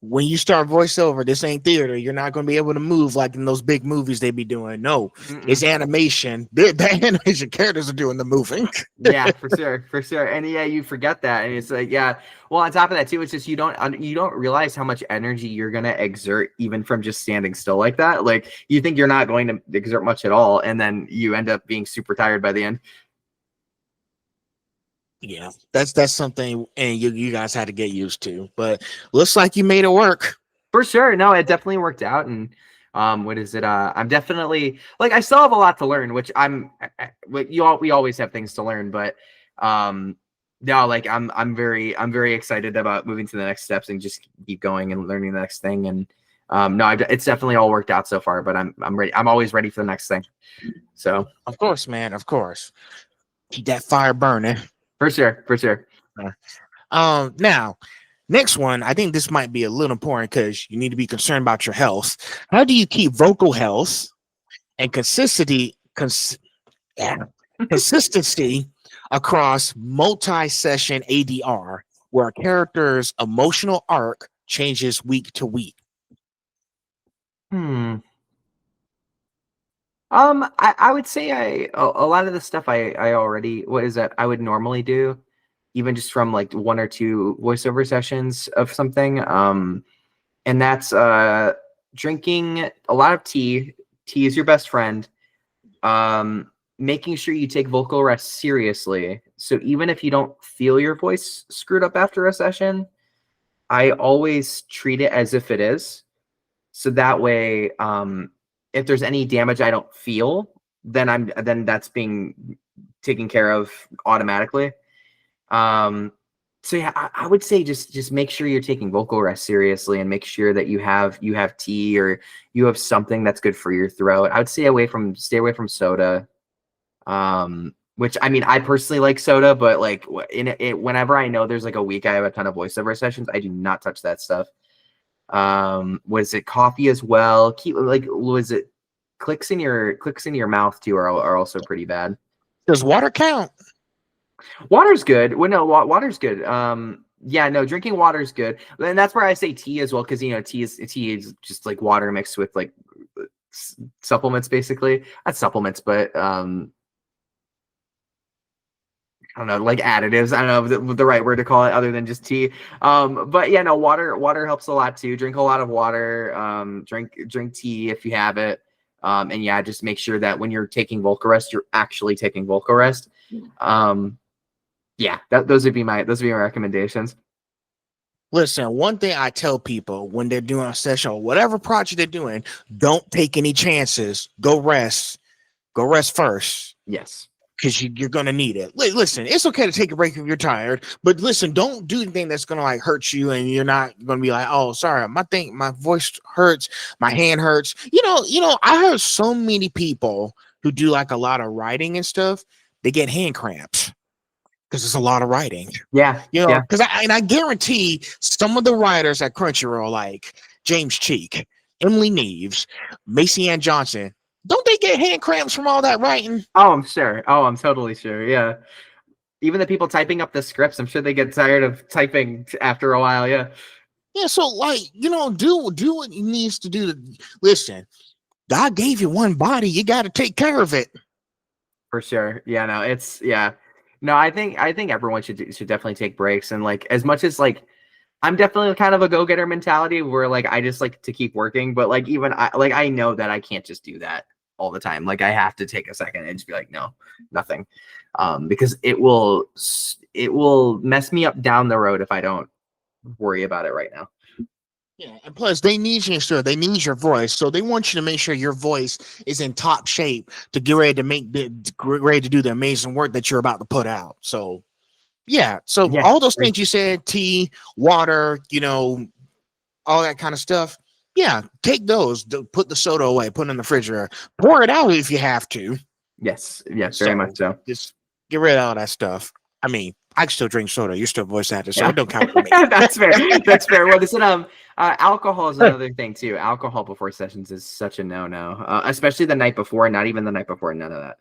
When you start voiceover, this ain't theater. You're not going to be able to move like in those big movies they be doing. No, it's animation. The animation characters are doing the moving. Yeah, for sure. And yeah, you forget that, and it's like, yeah. Well, on top of that too, it's just you don't realize how much energy you're gonna exert even from just standing still like that. Like you think you're not going to exert much at all, and then you end up being super tired by the end. Yeah, that's something, and you guys had to get used to. But looks like you made it work. For sure. No, it definitely worked out. And what is it? I'm definitely like I still have a lot to learn, which we always have things to learn, but no, like I'm very excited about moving to the next steps and just keep going and learning the next thing. And No, it's definitely all worked out so far, but I'm ready. I'm always ready for the next thing. So Of course, man. Of course. Keep that fire burning. for sure, for sure. Now, next one, I think this might be a little important because you need to be concerned about your health. How do you keep vocal health and consistency across multi-session ADR, where a character's emotional arc changes week to week? I would say a lot of the stuff I already I would normally do, even just from like 1 or 2 voiceover sessions of something. And that's drinking a lot of tea. Tea is your best friend. Making sure you take vocal rest seriously. So even if you don't feel your voice screwed up after a session, I always treat it as if it is. So that way, if there's any damage I don't feel, then that's being taken care of automatically. So yeah, I would say just make sure you're taking vocal rest seriously and make sure that you have tea or you have something that's good for your throat. I would stay away from soda. Which I mean, I personally like soda, but like whenever I know there's like a week I have a ton of voiceover sessions, I do not touch that stuff. Was it coffee as well? Was it clicks in your mouth too are also pretty bad. Does water count? Water's good. Well, no, water's good. Yeah, no, drinking water is good, and that's where I say tea as well, because tea is just like water mixed with like supplements, basically. Not supplements, but I don't know, like additives. I don't know the right word to call it other than just tea. But yeah, no, water helps a lot too. Drink a lot of water. Drink tea if you have it. And yeah, just make sure that when you're taking vocal rest, you're actually taking vocal rest. Yeah, those would be my recommendations. Listen, one thing I tell people when they're doing a session or whatever project they're doing, don't take any chances. Go rest first. Yes. Because you're going to need it. Listen, it's okay to take a break if you're tired, but listen, don't do anything that's going to like hurt you and you're not going to be like, oh, sorry, my voice hurts, my hand hurts. I heard so many people who do like a lot of writing and stuff, they get hand cramps because it's a lot of writing. Yeah. Because I guarantee some of the writers at Crunchyroll, like James Cheek, Emily Neves, Macy Ann Johnson, don't they get hand cramps from all that writing? Oh, I'm sure. Oh, I'm totally sure. Yeah. Even the people typing up the scripts, I'm sure they get tired of typing after a while. Yeah. Yeah. So like, do what he needs to do. Listen, God gave you one body. You got to take care of it. For sure. Yeah. No, I think everyone should definitely take breaks. And like, as much as like, I'm definitely kind of a go-getter mentality where like I just like to keep working, but like even I know that I can't just do that all the time. Like I have to take a second and just be like, no, nothing, because it will mess me up down the road if I don't worry about it right now. Yeah, and plus they need you, sir. They need your voice, so they want you to make sure your voice is in top shape to get ready to do the amazing work that you're about to put out. So. Yeah. So all those things you said, tea, water, all that kind of stuff. Yeah. Take those, put the soda away, put it in the refrigerator, pour it out if you have to. Yes. Very much so. Just get rid of all that stuff. I mean, I can still drink soda. You're still voice actor, so it don't count for me. That's fair. Well, listen, alcohol is another thing too. Alcohol before sessions is such a no-no, especially the night before, not even the night before. None of that.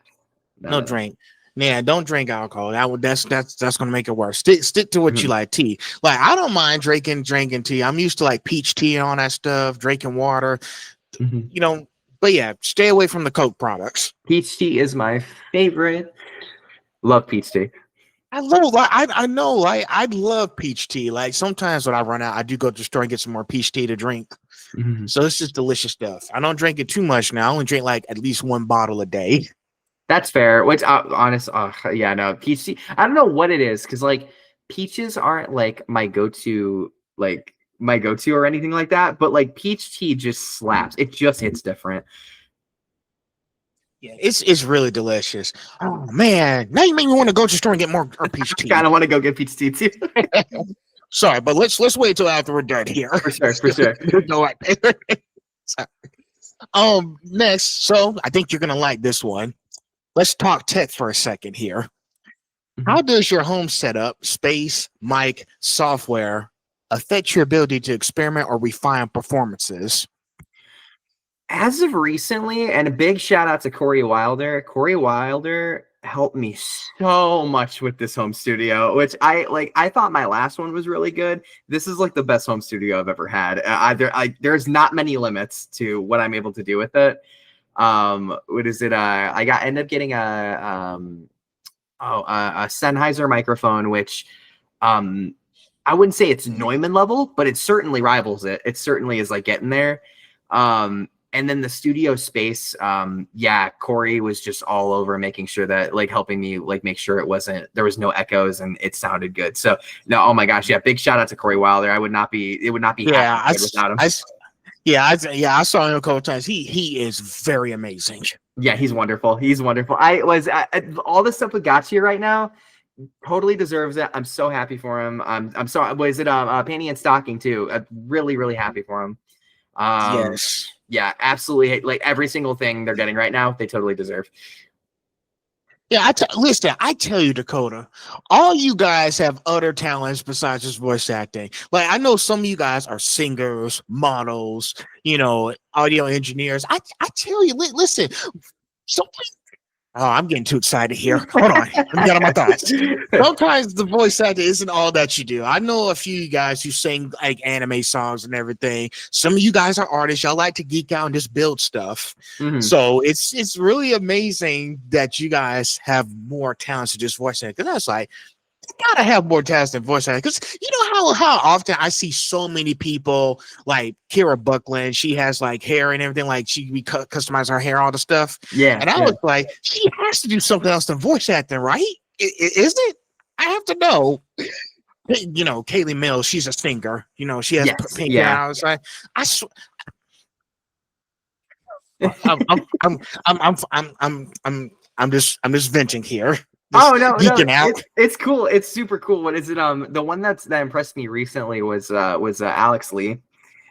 No drink. Yeah, don't drink alcohol. That's gonna make it worse. Stick to what you like. Tea. Like I don't mind drinking tea. I'm used to like peach tea and all that stuff. Drinking water, But yeah, stay away from the Coke products. Peach tea is my favorite. Love peach tea. I love peach tea. Like sometimes when I run out, I do go to the store and get some more peach tea to drink. So it's just delicious stuff. I don't drink it too much now. I only drink like at least 1 bottle a day. That's fair. Which peach tea. I don't know what it is because like peaches aren't like my go-to or anything like that. But like peach tea just slaps. It just hits different. Yeah, it's really delicious. Oh man, now you make me want to go to the store and get more peach tea. I kind of want to go get peach tea too. Sorry, but let's wait till after we're done here. For sure, for sure. No, sorry. Next, so I think you're gonna like this one. Let's talk tech for a second here. How does your home setup, space, mic, software affect your ability to experiment or refine performances? As of recently, and a big shout out to Corey Wilder. Corey Wilder helped me so much with this home studio, which I thought my last one was really good. This is like the best home studio I've ever had. There's not many limits to what I'm able to do with it. What is it? Ended up getting a Sennheiser microphone, which I wouldn't say it's Neumann level, but it certainly rivals it. It certainly is like getting there. And then the studio space, Corey was just all over making sure that, like, helping me like make sure there was no echoes and it sounded good. So no, oh my gosh, yeah, big shout out to Corey Wilder. It would not be without him. I saw him a couple times. He is very amazing. Yeah, he's wonderful. He's wonderful. All the stuff with Gotcha right now totally deserves it. I'm so happy for him. I'm sorry. Was it Panty and Stocking too? I'm really, really happy for him. Yes. Yeah, absolutely. Like every single thing they're getting right now, they totally deserve. Yeah, listen, I tell you, Dakota, all you guys have other talents besides just voice acting. Like, I know some of you guys are singers, models, audio engineers. I tell you, listen, I'm getting too excited here. Hold on. Let me get on my thoughts. Sometimes the voice actor isn't all that you do. I know a few of you guys who sing like anime songs and everything. Some of you guys are artists. Y'all like to geek out and just build stuff. Mm-hmm. So it's really amazing that you guys have more talents to just voice acting. Because that's like, you gotta have more talents than voice acting. Because you know how often I see so many people like Kira Buckland. She has like hair and everything. Like we customize her hair, all the stuff. Yeah. And I was like, she has to do something else than voice acting, right? Is it? I have to know. Kaylee Mills. She's a singer. She has pink hair. I was like, I'm just venting here. No, it's cool. It's super cool. What is it? The one that impressed me recently was Alex Lee.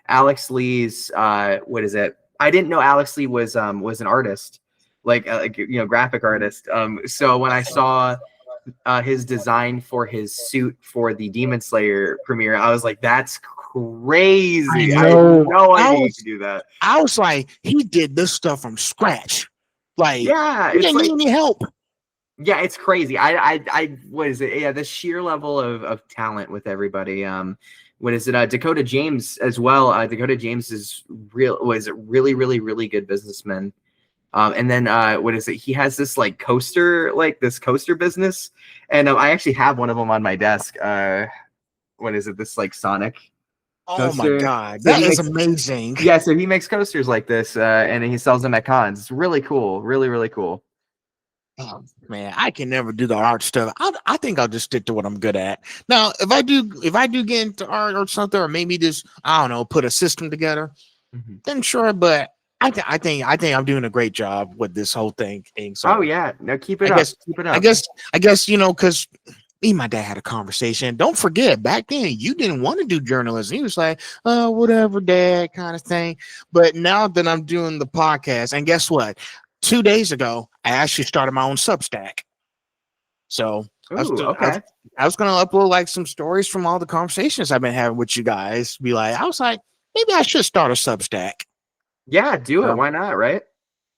Alex Lee's what is it? I didn't know Alex Lee was an artist, graphic artist. So when I saw his design for his suit for the Demon Slayer premiere, I was like, that's crazy. I had no idea you could do that. I was like, he did this stuff from scratch. Like, yeah, he didn't need any help. Yeah, it's crazy. What is it? Yeah, the sheer level of talent with everybody. What is it? Dakota James as well. Dakota James was a really, really, really good businessman. And then what is it? He has this coaster business, and I actually have one of them on my desk. What is it? This Sonic. Oh coaster. My God, that is amazing. Yeah, so he makes coasters like this, and he sells them at cons. It's really cool. Really, really cool. Oh, man, I can never do the art stuff. I think I'll just stick to what I'm good at. Now, if I do get into art or something, or maybe just put a system together, then sure. But I think I'm doing a great job with this whole thing. So, no, keep it up. Keep it up. I guess because me and my dad had a conversation. Don't forget, back then you didn't want to do journalism. He was like, "Oh, whatever, Dad," kind of thing. But now that I'm doing the podcast, and guess what? 2 days ago, I actually started my own Substack. So I was going to upload some stories from all the conversations I've been having with you guys. I was like, maybe I should start a Substack. Yeah, do it. Why not, right?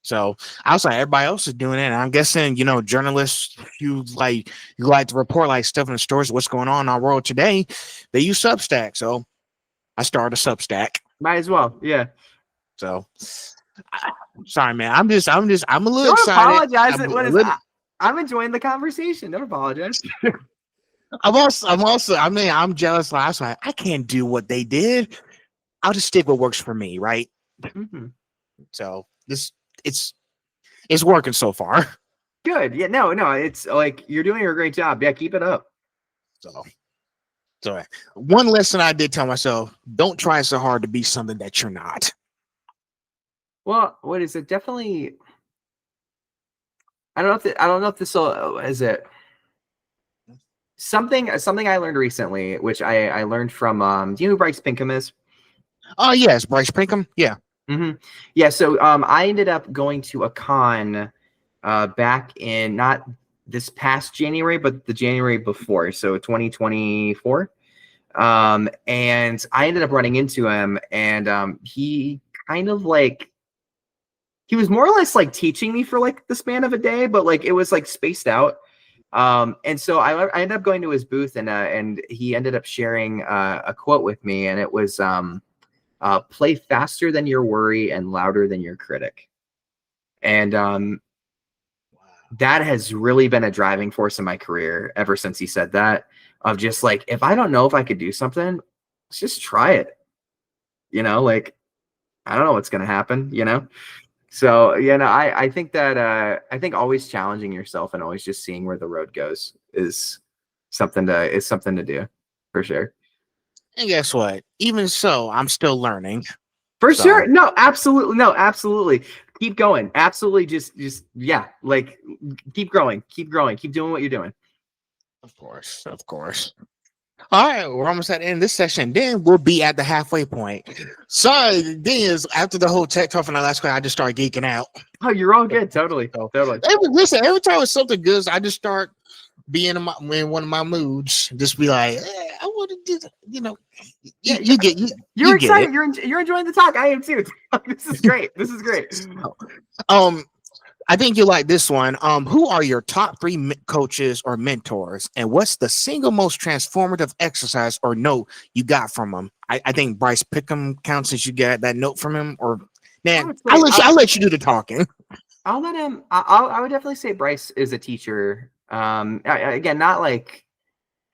So I was like, everybody else is doing it. And I'm guessing, journalists, you like to report stuff in the stories, what's going on in our world today. They use Substack. So I started a Substack. Might as well. Yeah. So sorry, man. I'm a little Don't excited. Apologize. I'm enjoying the conversation. Don't apologize. I'm jealous. I was like, I can't do what they did. I'll just stick what works for me, right? Mm-hmm. So it's working so far. Good. Yeah. No. It's you're doing a great job. Yeah. Keep it up. So one lesson I did tell myself: don't try so hard to be something that you're not. Well, what is it? Definitely. I don't know if this is it. Something I learned recently, which I learned from do you know who Bryce Pinkham is? Oh yes, Bryce Pinkham. Yeah. Yeah, so I ended up going to a con back in not this past January, but the January before, so 2024. And I ended up running into him, and he kind of like he was more or less like teaching me for like the span of a day, but like it was like spaced out. And so I ended up going to his booth, and he ended up sharing a quote with me, and it was play faster than your worry and louder than your critic. And that has really been a driving force in my career ever since he said that, of just like, if I don't know if I could do something, let's just try it. You know, like, I don't know what's going to happen, you know? So, you know, I think that, I think always challenging yourself and always just seeing where the road goes is something to do for sure. And guess what? Even so, I'm still learning. For So- sure. No, absolutely. No, absolutely. Keep going. Absolutely. Just, yeah, like keep growing, keep doing what you're doing. Of course. All right, we're almost at the end of this session. Then we'll be at the halfway point. Sorry, the thing is, after the whole tech talk from the last class, I just started geeking out. Oh, you're all good. Totally. Every time it's something good, I just start being in one of my moods. Just be like, I want to do that. You know, you get You're get excited. it. You're enjoying the talk. I am too. This is great. I think you like this one. Who are your top 3 coaches or mentors, and what's the single most transformative exercise or note you got from them? I think Bryce Pickham counts as you got that note from him. Or man, I'll let you do the talking. I'll let him. I would definitely say Bryce is a teacher. Again, not like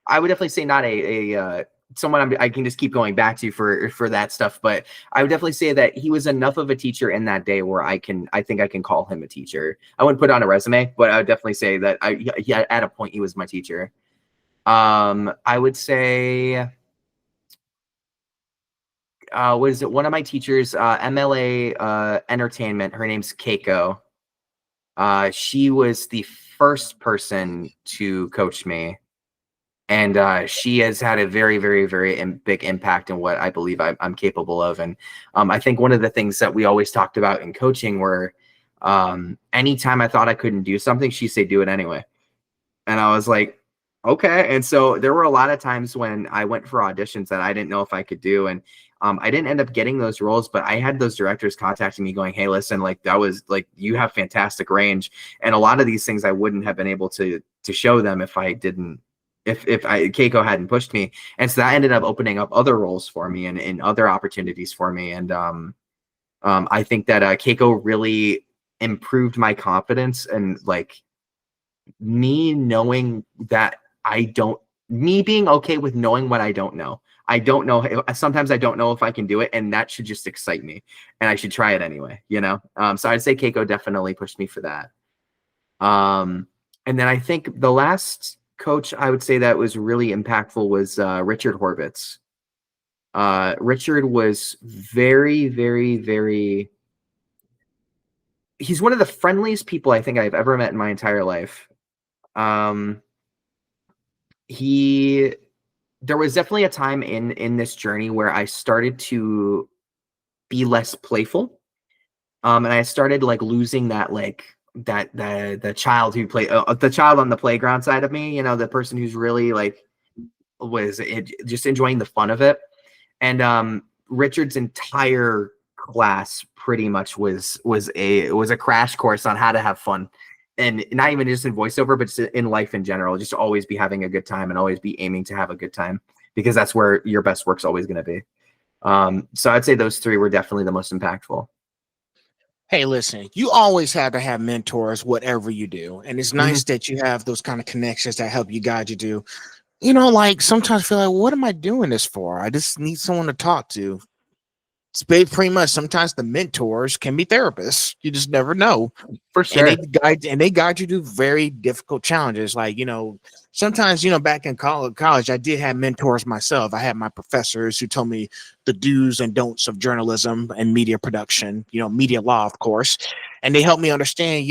I would definitely say not a someone I can just keep going back to for that stuff. But I would definitely say that he was enough of a teacher in that day where I think I can call him a teacher. I wouldn't put it on a resume, but I would definitely say that at a point he was my teacher. I would say, what is it? One of my teachers, MLA Entertainment. Her name's Keiko. She was the first person to coach me. And she has had a very, very, very big impact in what I believe I'm capable of. And I think one of the things that we always talked about in coaching were anytime I thought I couldn't do something, she'd say, do it anyway. And I was like, okay. And so there were a lot of times when I went for auditions that I didn't know if I could do. And I didn't end up getting those roles, but I had those directors contacting me going, hey, listen, like that was like, you have fantastic range. And a lot of these things I wouldn't have been able to show them if I didn't. If Keiko hadn't pushed me. And so that ended up opening up other roles for me and other opportunities for me. And I think that Keiko really improved my confidence, and like me knowing that me being okay with knowing what I don't know. I don't know. Sometimes I don't know if I can do it, and that should just excite me, and I should try it anyway, you know? So I'd say Keiko definitely pushed me for that. And then I think the last coach I would say that was really impactful was Richard Horvitz. Richard was very, very, very, he's one of the friendliest people I think I've ever met in my entire life. There was definitely a time in this journey where I started to be less playful. And I started like losing that like the child who played the child on the playground side of me, you know, the person who's really like just enjoying the fun of it. And Richard's entire class pretty much was a crash course on how to have fun, and not even just in voiceover, but just in life in general. Just always be having a good time and always be aiming to have a good time, because that's where your best work's always going to be. So I'd say those 3 were definitely the most impactful. Hey, listen, you always have to have mentors, whatever you do. And it's nice that you have those kind of connections that help you guide you do. You know, like sometimes I feel like, what am I doing this for? I just need someone to talk to. It's pretty much sometimes the mentors can be therapists. You just never know. For sure. And they guide you through very difficult challenges. Like, you know, sometimes, you know, back in college, I did have mentors myself. I had my professors who told me the do's and don'ts of journalism and media production, you know, media law, of course. and they help me understand,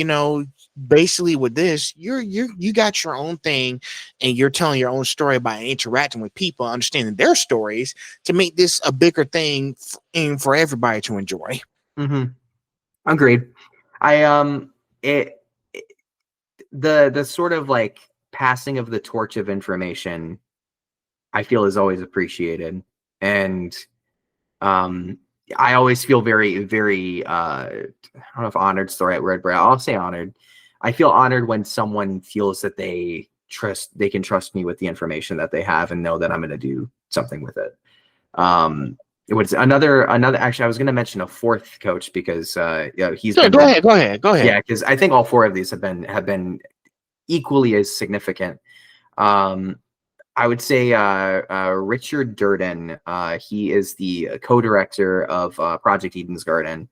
basically with this, you got your own thing, and you're telling your own story by interacting with people, understanding their stories to make this a bigger thing for everybody to enjoy. Agreed. The sort of like passing of the torch of information, I feel, is always appreciated, and I always feel very, very, I don't know if honored is the right word, but I'll say honored. I feel honored when someone feels that they can trust me with the information that they have and know that I'm going to do something with it. It was another, actually, I was going to mention a fourth coach because, he's Sure, go ahead. Yeah. Cause I think all four of these have been equally as significant. I would say Richard Durden. He is the co-director of Project Eden's Garden,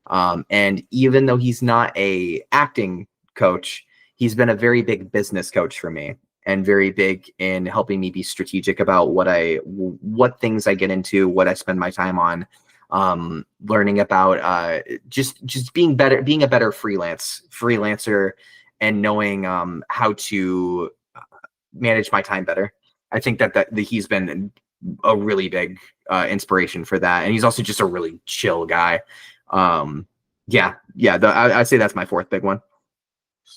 and even though he's not a acting coach, he's been a very big business coach for me, and very big in helping me be strategic about what things I get into, what I spend my time on, learning about just being a better freelancer, and knowing how to manage my time better. I think that he's been a really big inspiration for that, and he's also just a really chill guy. I'd say that's my fourth big one.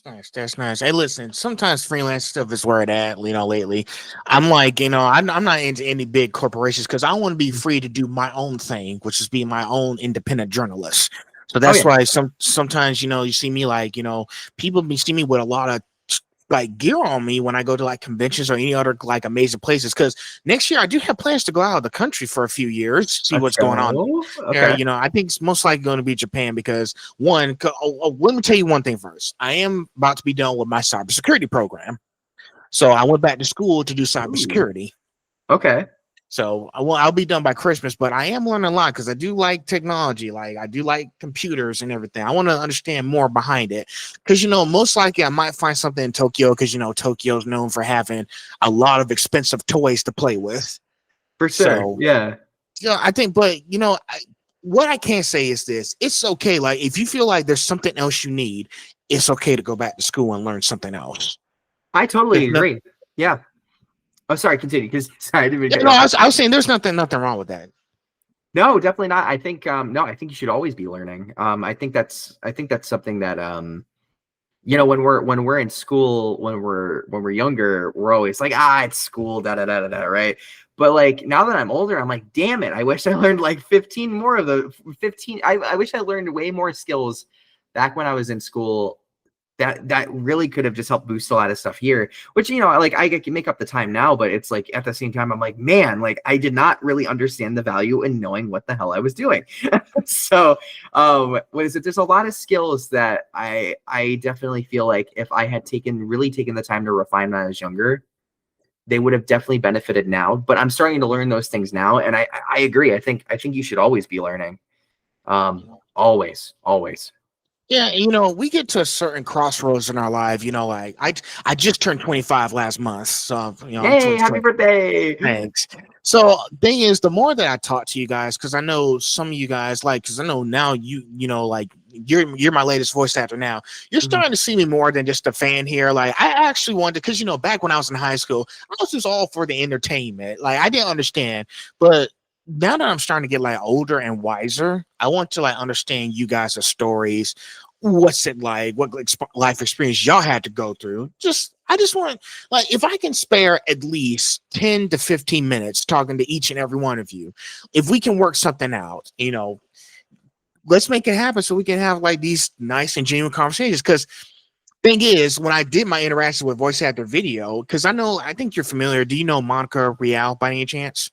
That's nice. Hey, listen, sometimes freelance stuff is where it at, lately. I'm like, I'm not into any big corporations because I want to be free to do my own thing, which is be my own independent journalist. So that's why sometimes, you see me like, people see me with a lot of like gear on me when I go to like conventions or any other like amazing places. Because next year I do have plans to go out of the country for a few years, see what's going on. Okay. I think it's most likely going to be Japan because let me tell you one thing first. I am about to be done with my cybersecurity program, so I went back to school to do cybersecurity. Okay. So I'll be done by Christmas, but I am learning a lot because I do like technology. Like I do like computers and everything. I want to understand more behind it because, most likely I might find something in Tokyo because, Tokyo is known for having a lot of expensive toys to play with. For sure. So, yeah. I think, but, what I can say is this. It's okay. Like if you feel like there's something else you need, it's okay to go back to school and learn something else. I totally agree. Yeah. Oh, sorry. Continue. Because I didn't. I was saying there's nothing wrong with that. No, definitely not. I think I think you should always be learning. I think that's something that when we're in school, when we're younger, we're always like, it's school, right? But like now that I'm older, I'm like, damn it, I wish I learned like 15 more of the 15. I wish I learned way more skills back when I was in school. That really could have just helped boost a lot of stuff here, which, like I can make up the time now, but it's like at the same time, I'm like, man, like I did not really understand the value in knowing what the hell I was doing. So there's a lot of skills that I definitely feel like if I had really taken the time to refine when I was younger, they would have definitely benefited now. But I'm starting to learn those things now. And I agree. I think you should always be learning. Always. Yeah, we get to a certain crossroads in our life. Like I just turned 25 last month, so hey, happy birthday! Thanks. So, thing is, the more that I talk to you guys, because I know some of you guys, because I know now like you're my latest voice actor now. You're starting to see me more than just a fan here. Like I actually wanted, because back when I was in high school, I was just all for the entertainment. Like I didn't understand, but now that I'm starting to get like older and wiser, I want to like understand you guys' stories. What's it like? What life experience y'all had to go through? I just want, like, if I can spare at least 10 to 15 minutes talking to each and every one of you, if we can work something out, let's make it happen so we can have like these nice and genuine conversations. Because thing is, when I did my interaction with voice actor video, because I think you're familiar. Do you know Monica Real by any chance?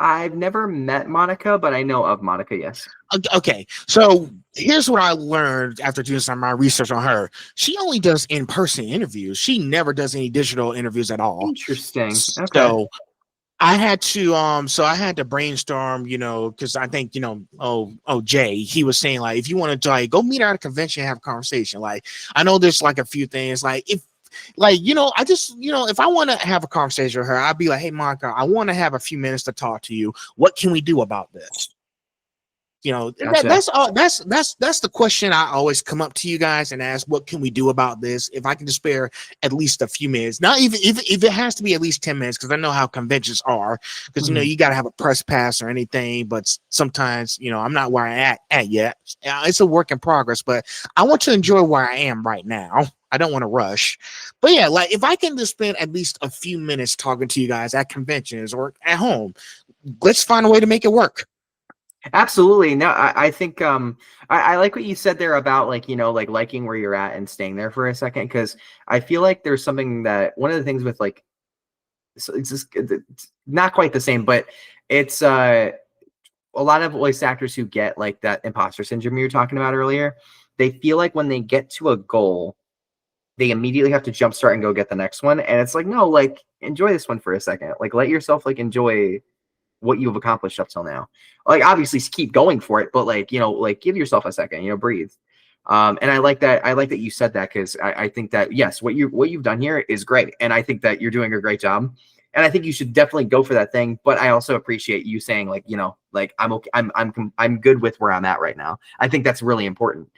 I've never met Monica, but I know of Monica, yes. Okay, so here's what I learned after doing some of my research on her. She only does in-person interviews. She never does any digital interviews at all. Interesting. Okay. So I had to brainstorm, because I think, Jay, he was saying like, if you wanted to like go meet her at a convention and have a conversation, like I know there's like a few things like if I want to have a conversation with her, I'd be like, hey, Monica, I want to have a few minutes to talk to you. What can we do about this? Gotcha. That's the question I always come up to you guys and ask, what can we do about this? If I can just spare at least a few minutes, not even if it has to be at least 10 minutes, because I know how conventions are, because you got to have a press pass or anything, but sometimes I'm not where I'm at yet. It's a work in progress, but I want to enjoy where I am right now. I don't want to rush. But yeah, like if I can just spend at least a few minutes talking to you guys at conventions or at home, let's find a way to make it work. Absolutely. No, I think I like what you said there about like liking where you're at and staying there for a second, because I feel like there's something that one of the things with like, so it's not quite the same, but it's a lot of voice actors who get like that imposter syndrome you were talking about earlier. They feel like when they get to a goal, they immediately have to jumpstart and go get the next one, and it's like, no, like enjoy this one for a second, like let yourself like enjoy what you've accomplished up till now. Like obviously keep going for it, but like like give yourself a second, breathe. And I like that you said that, because I think that yes, what you've done here is great, and I think that you're doing a great job, and I think you should definitely go for that thing. But I also appreciate you saying like like I'm okay, I'm good with where I'm at right now. I think that's really important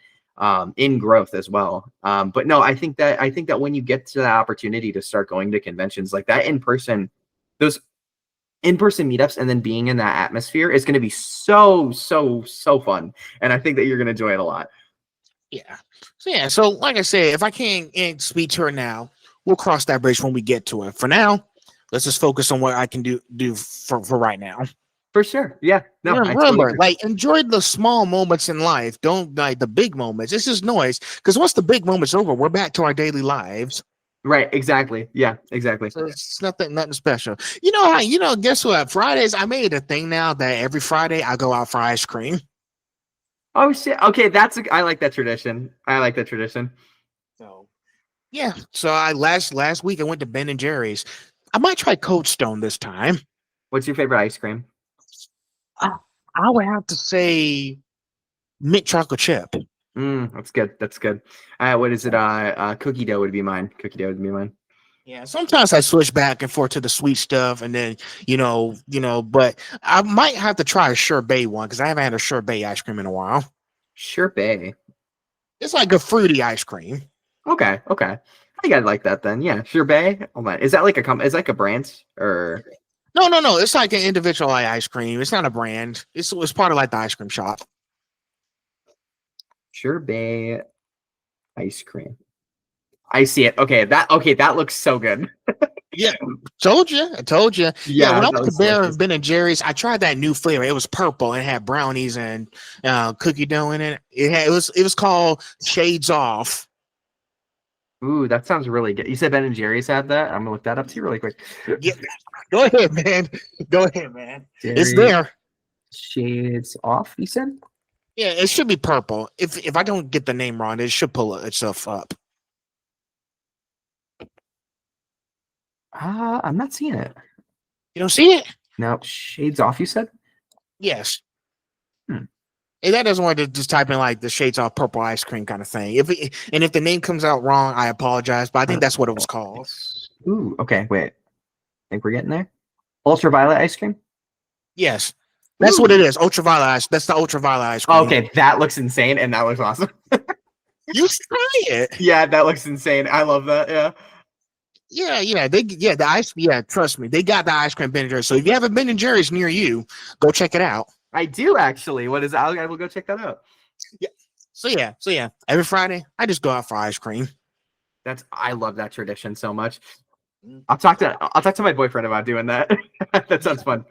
in growth as well. But no, I think that when you get to that opportunity to start going to conventions like that those in-person meetups and then being in that atmosphere is going to be so fun, and I think that you're going to enjoy it a lot. So like I said, if I can't speak to her now, we'll cross that bridge when we get to it. For now, let's just focus on what I can do for right now. For sure. Yeah. No, remember, like, enjoy the small moments in life. Don't like the big moments. It's just noise, because once the big moment's over, we're back to our daily lives. Right, exactly. Yeah, exactly. So it's nothing special. Guess what? Fridays, I made a thing now that every Friday I go out for ice cream. Oh shit. Okay, I like that tradition. So yeah. So I last week I went to Ben and Jerry's. I might try Cold Stone this time. What's your favorite ice cream? I would have to say mint chocolate chip. That's good. What is it? Cookie dough would be mine. Yeah, sometimes I switch back and forth to the sweet stuff, and then but I might have to try a sherbet one, because I haven't had a sherbet ice cream in a while. Sherbet. It's like a fruity ice cream. Okay. I think I'd like that then. Yeah, sherbet. Hold on. Is that like a brand or? No. It's like an individual ice cream. It's not a brand. It's part of like the ice cream shop. Sherbet ice cream. I see it. Okay, that looks so good. Yeah, I told you. Yeah, when I went to Ben and Jerry's, I tried that new flavor. It was purple and it had brownies and cookie dough in it. It was called Shades Off. Ooh, that sounds really good. You said Ben and Jerry's had that? I'm gonna look that up too really quick. Yeah, go ahead, man. Jerry, it's there. Shades Off, you said? Yeah, it should be purple. If I don't get the name wrong, it should pull itself up. I'm not seeing it. You don't see it? No, Shades Off, you said? Yes. And that doesn't want to just type in like the Shades Off purple ice cream kind of thing. If the name comes out wrong, I apologize, but I think that's what it was called. Ooh, okay, wait. I think we're getting there. Ultraviolet ice cream? Yes. That's what it is. Ultraviolet ice. That's the ultraviolet ice cream. Okay, that looks insane, and that looks awesome. You try it. Yeah, that looks insane. I love that. Yeah. The ice. Yeah, trust me, they got the ice cream Ben and Jerry's. So if you have a Ben and Jerry's near you, go check it out. I do actually. What is? I will go check that out. Yeah. So yeah. Every Friday, I just go out for ice cream. I love that tradition so much. I'll talk to my boyfriend about doing that. That sounds fun.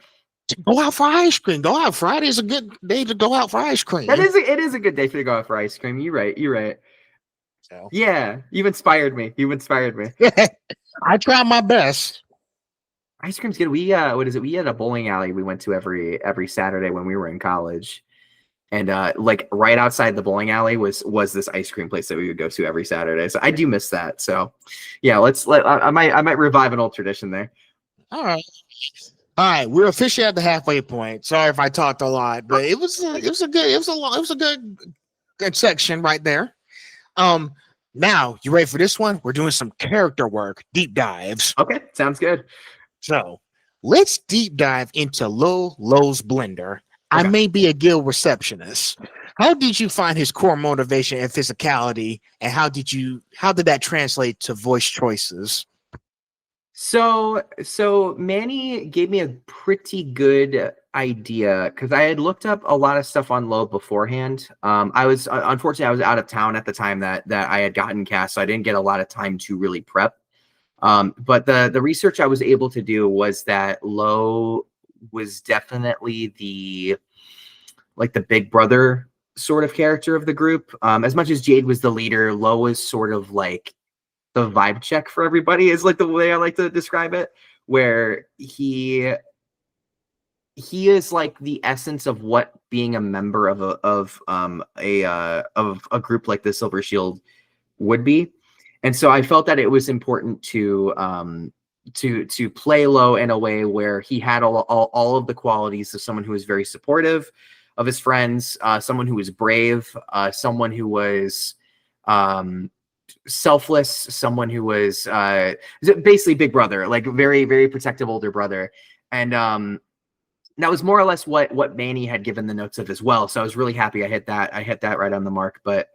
Go out for ice cream. Go out. Friday is a good day to go out for ice cream. It is a good day to go out for ice cream. You're right. So. Yeah, you've inspired me. I try my best. Ice cream's good. We we had a bowling alley we went to every Saturday when we were in college. And like right outside the bowling alley was this ice cream place that we would go to every Saturday. So I do miss that. So yeah, I might revive an old tradition there. All right, we're officially at the halfway point. Sorry if I talked a lot, but it was a good section right there. Now you ready for this one? We're doing some character work, deep dives. Okay, sounds good. So let's deep dive into Losblender. I Okay. may be a guild receptionist. How did you find his core motivation and physicality, and how did that translate to voice choices? So Manny gave me a pretty good idea because I had looked up a lot of stuff on Lowe beforehand. I was unfortunately I was out of town at the time that I had gotten cast, so I didn't get a lot of time to really prep. But the research I was able to do was that Lowe was definitely the big brother sort of character of the group. As much as Jade was the leader, Lowe was sort of like the vibe check for everybody, is like the way I like to describe it, where he is like the essence of what being a member of a group like the Silver Shield would be. And so I felt that it was important to play Lowe in a way where he had all of the qualities of someone who was very supportive of his friends, someone who was brave, someone who was selfless, someone who was basically big brother, like very, very protective older brother. And that was more or less what Manny had given the notes of as well. So I was really happy I hit that right on the mark. But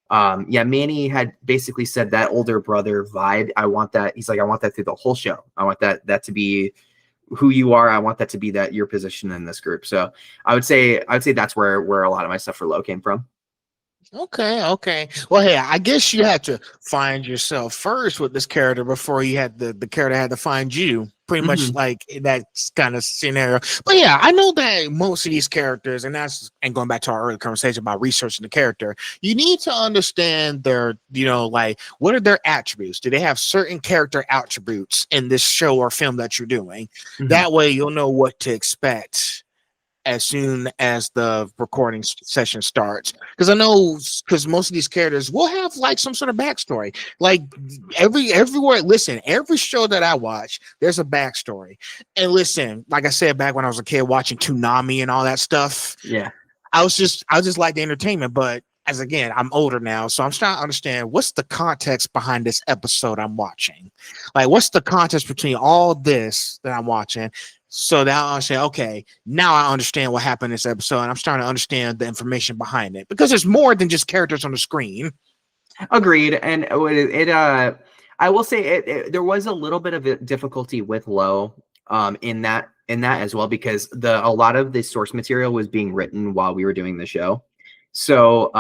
yeah, Manny had basically said that older brother vibe. I want that. He's like, I want that through the whole show. I want that to be who you are. I want that to be that your position in this group. So I would say that's where a lot of my stuff for Lowe came from. Okay. Well, hey, I guess you had to find yourself first with this character before you had the character had to find you. Pretty much like in that kind of scenario. But yeah, I know that most of these characters, and going back to our earlier conversation about researching the character, you need to understand their, like, what are their attributes? Do they have certain character attributes in this show or film that you're doing? That way you'll know what to expect as soon as the recording session starts. Because I know, because most of these characters will have like some sort of backstory. Like everywhere, listen, every show that I watch, there's a backstory. And listen, like I said, back when I was a kid watching Toonami and all that stuff, yeah, I just like the entertainment. But again, I'm older now, so I'm starting to understand what's the context behind this episode I'm watching. Like, what's the context between all this that I'm watching? So that I say, okay, now I understand what happened in this episode, and I'm starting to understand the information behind it, because there's more than just characters on the screen. Agreed. And I will say there was a little bit of difficulty with Lowe in that as well, because a lot of the source material was being written while we were doing the show. So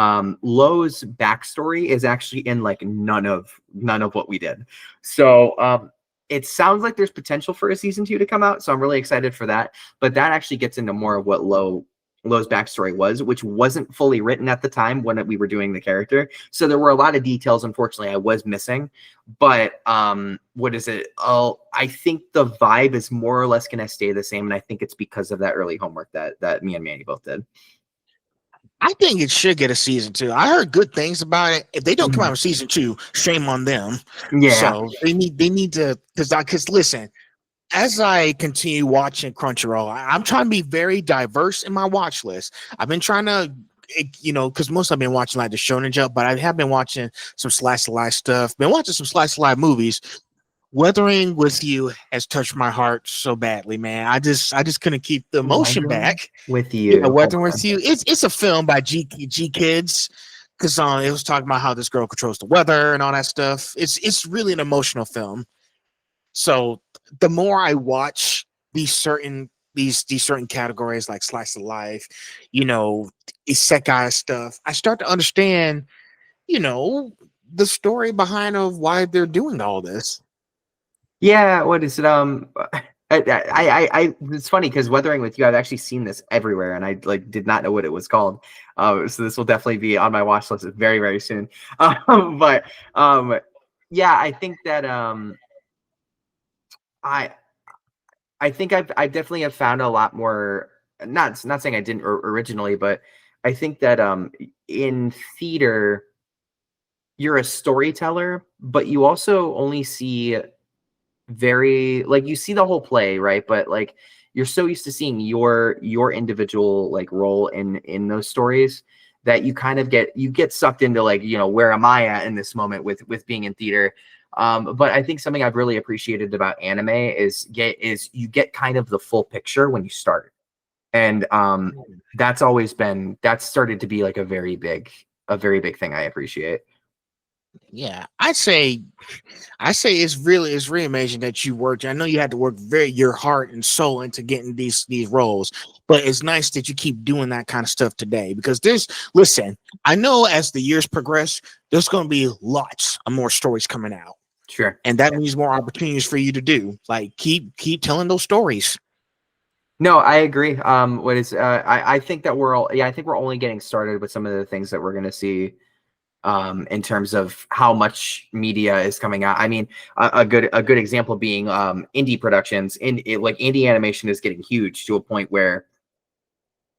Lowe's backstory is actually in like none of what we did. So it sounds like there's potential for a season 2 to come out, so I'm really excited for that. But that actually gets into more of what Lowe's backstory was, which wasn't fully written at the time when we were doing the character. So there were a lot of details, unfortunately, I was missing. But what is it? I think the vibe is more or less going to stay the same, and I think it's because of that early homework that me and Manny both did. I think it should get a season 2. I heard good things about it. If they don't come out with season 2, shame on them. Yeah. So they need to, because listen, as I continue watching Crunchyroll, I'm trying to be very diverse in my watch list. I've been trying to, because most I've been watching like the Shonen Jump, but I have been watching some slice of life stuff. Been watching some slice of life movies. Weathering with You has touched my heart so badly, man. I just couldn't keep the emotion back. With You, Weathering with You. It's a film by G Kids, because it was talking about how this girl controls the weather and all that stuff. It's really an emotional film. So the more I watch these certain categories like slice of life, isekai stuff, I start to understand, the story behind of why they're doing all this. Yeah, what is it? It's funny because Weathering with You, I've actually seen this everywhere, and I did not know what it was called. So this will definitely be on my watch list very, very soon. But yeah, I think that I think I've definitely have found a lot more. Not saying I didn't originally, but I think that in theater, you're a storyteller, but you also only see you see the whole play, right? But like you're so used to seeing your individual like role in those stories that you kind of get sucked into like, where am I at in this moment with being in theater. But I think something I've really appreciated about anime is you get kind of the full picture when you start. And that's started to be like a very big thing I appreciate. Yeah, it's really amazing that you worked. I know you had to work your heart and soul into getting these roles, but it's nice that you keep doing that kind of stuff today, because listen, I know as the years progress, there's going to be lots of more stories coming out. Sure. And that means more opportunities for you to do. Like keep telling those stories. No, I agree. I think that I think we're only getting started with some of the things that we're going to see in terms of how much media is coming out. I mean, a good example being indie productions. Like indie animation is getting huge to a point where,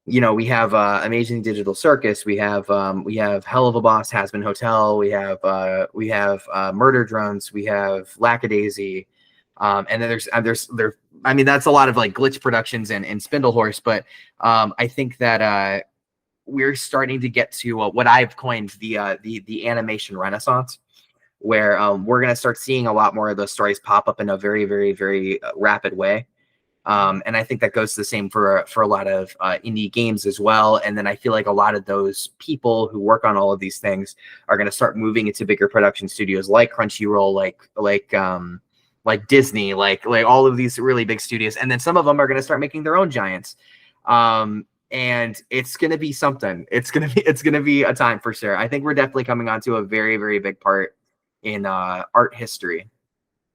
you know, we have Amazing Digital Circus, we have Hell of a Boss Has-Been Hotel, we have Murder Drones, we have Lackadaisy, and then there's I mean, that's a lot of like Glitch Productions and Spindle Horse, but I think that we're starting to get to what I've coined the animation renaissance, where we're going to start seeing a lot more of those stories pop up in a very, very, very rapid way. And I think that goes the same for a lot of indie games as well. And then I feel like a lot of those people who work on all of these things are going to start moving into bigger production studios like Crunchyroll, like Disney, like all of these really big studios. And then some of them are going to start making their own giants. And it's going to be something. It's going to be a time for sure. I think we're definitely coming onto a very, very big part in art history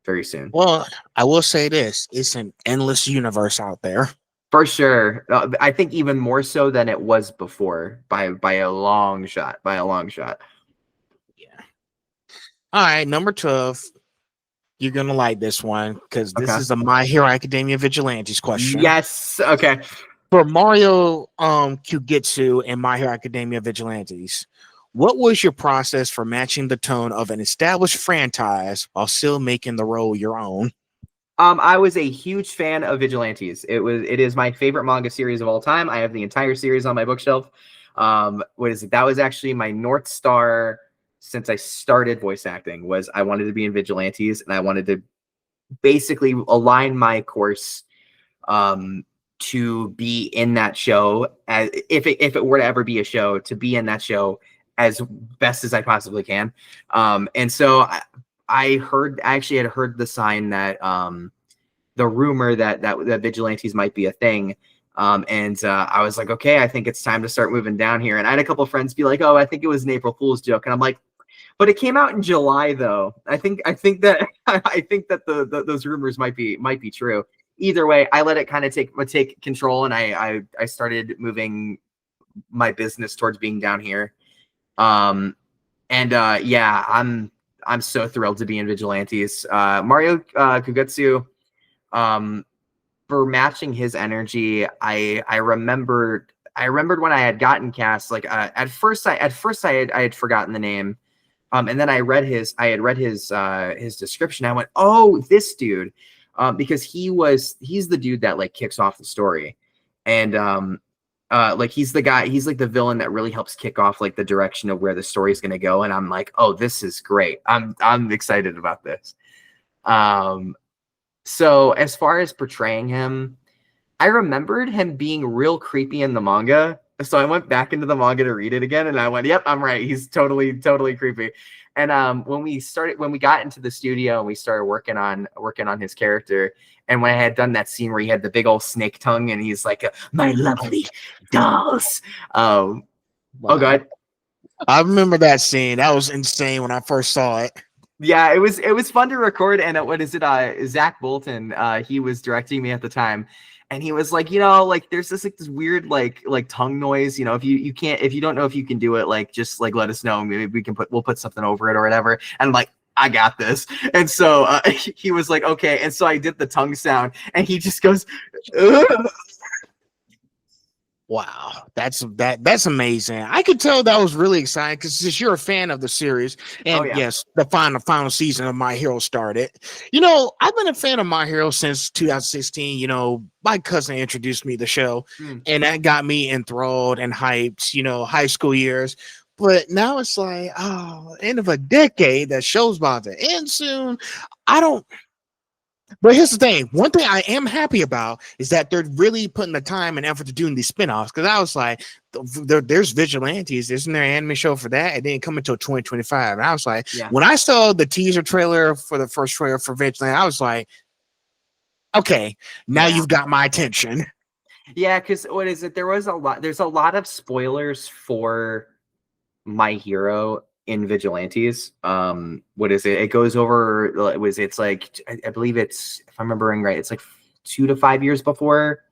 very soon. Well, I will say this: it's an endless universe out there. For sure. I think even more so than it was before by a long shot. Yeah. All right, number 12. You're gonna like this one because this is a My Hero Academia Vigilantes question. Yes. Okay. For Mario Kugutsu and My Hero Academia Vigilantes, what was your process for matching the tone of an established franchise while still making the role your own? I was a huge fan of Vigilantes. It is my favorite manga series of all time. I have the entire series on my bookshelf. That was actually my North Star since I started voice acting. Was I wanted to be in Vigilantes, and I wanted to basically align my course to be in that show, as if it were to ever be a show, to be in that show as best as I possibly can. And so I actually had heard the sign that the rumor that Vigilantes might be a thing. And I was like, okay, I think it's time to start moving down here. And I had a couple of friends be like, oh, I think it was an April Fool's joke. And I'm like, but it came out in July though. I think that those rumors might be true. Either way, I let it kind of take control, and I started moving my business towards being down here. Yeah, I'm so thrilled to be in Vigilantes. Mario Kugutsu, for matching his energy, I remembered when I had gotten cast. Like at first I had forgotten the name, and then I had read his description. I went, oh, this dude, because he's the dude that like kicks off the story, and like he's like the villain that really helps kick off like the direction of where the story is going to go. And I'm like, oh, this is great. I'm excited about this. So as far as portraying him, I remembered him being real creepy in the manga. So I went back into the manga to read it again, and I went, yep, I'm right. He's totally creepy. And when we got into the studio and we started working on his character, and when I had done that scene where he had the big old snake tongue and he's like, my lovely dolls. Wow. Oh god. I remember that scene. That was insane when I first saw it. Yeah, it was fun to record. And Zach Bolton, he was directing me at the time. And he was like, you know, like there's this weird like tongue noise. You know, if you don't know if you can do it, like just like let us know. Maybe we'll put something over it or whatever. And I'm like, I got this. And so he was like, okay. And so I did the tongue sound, and he just goes, ugh. Wow, that's amazing. I could tell that was really exciting because since you're a fan of the series, and yes, the final season of My Hero started. You know, I've been a fan of My Hero since 2016. You know, my cousin introduced me to the show, and that got me enthralled and hyped. You know, high school years. But now it's like, oh, end of a decade. That show's about to end soon. I But here's the thing. One thing I am happy about is that they're really putting the time and effort to doing these spinoffs. Because I was like, there's Vigilantes. Isn't there an anime show for that? It didn't come until 2025. And I was like, Yeah. when I saw the teaser trailer for the first trailer for Vigilante, I was like, okay, now Yeah. you've got my attention. Yeah, because what is it? There's a lot of spoilers for My Hero in Vigilantes. What is it? It goes over it's like I believe it's, if I'm remembering right, it's like 2 to 5 years before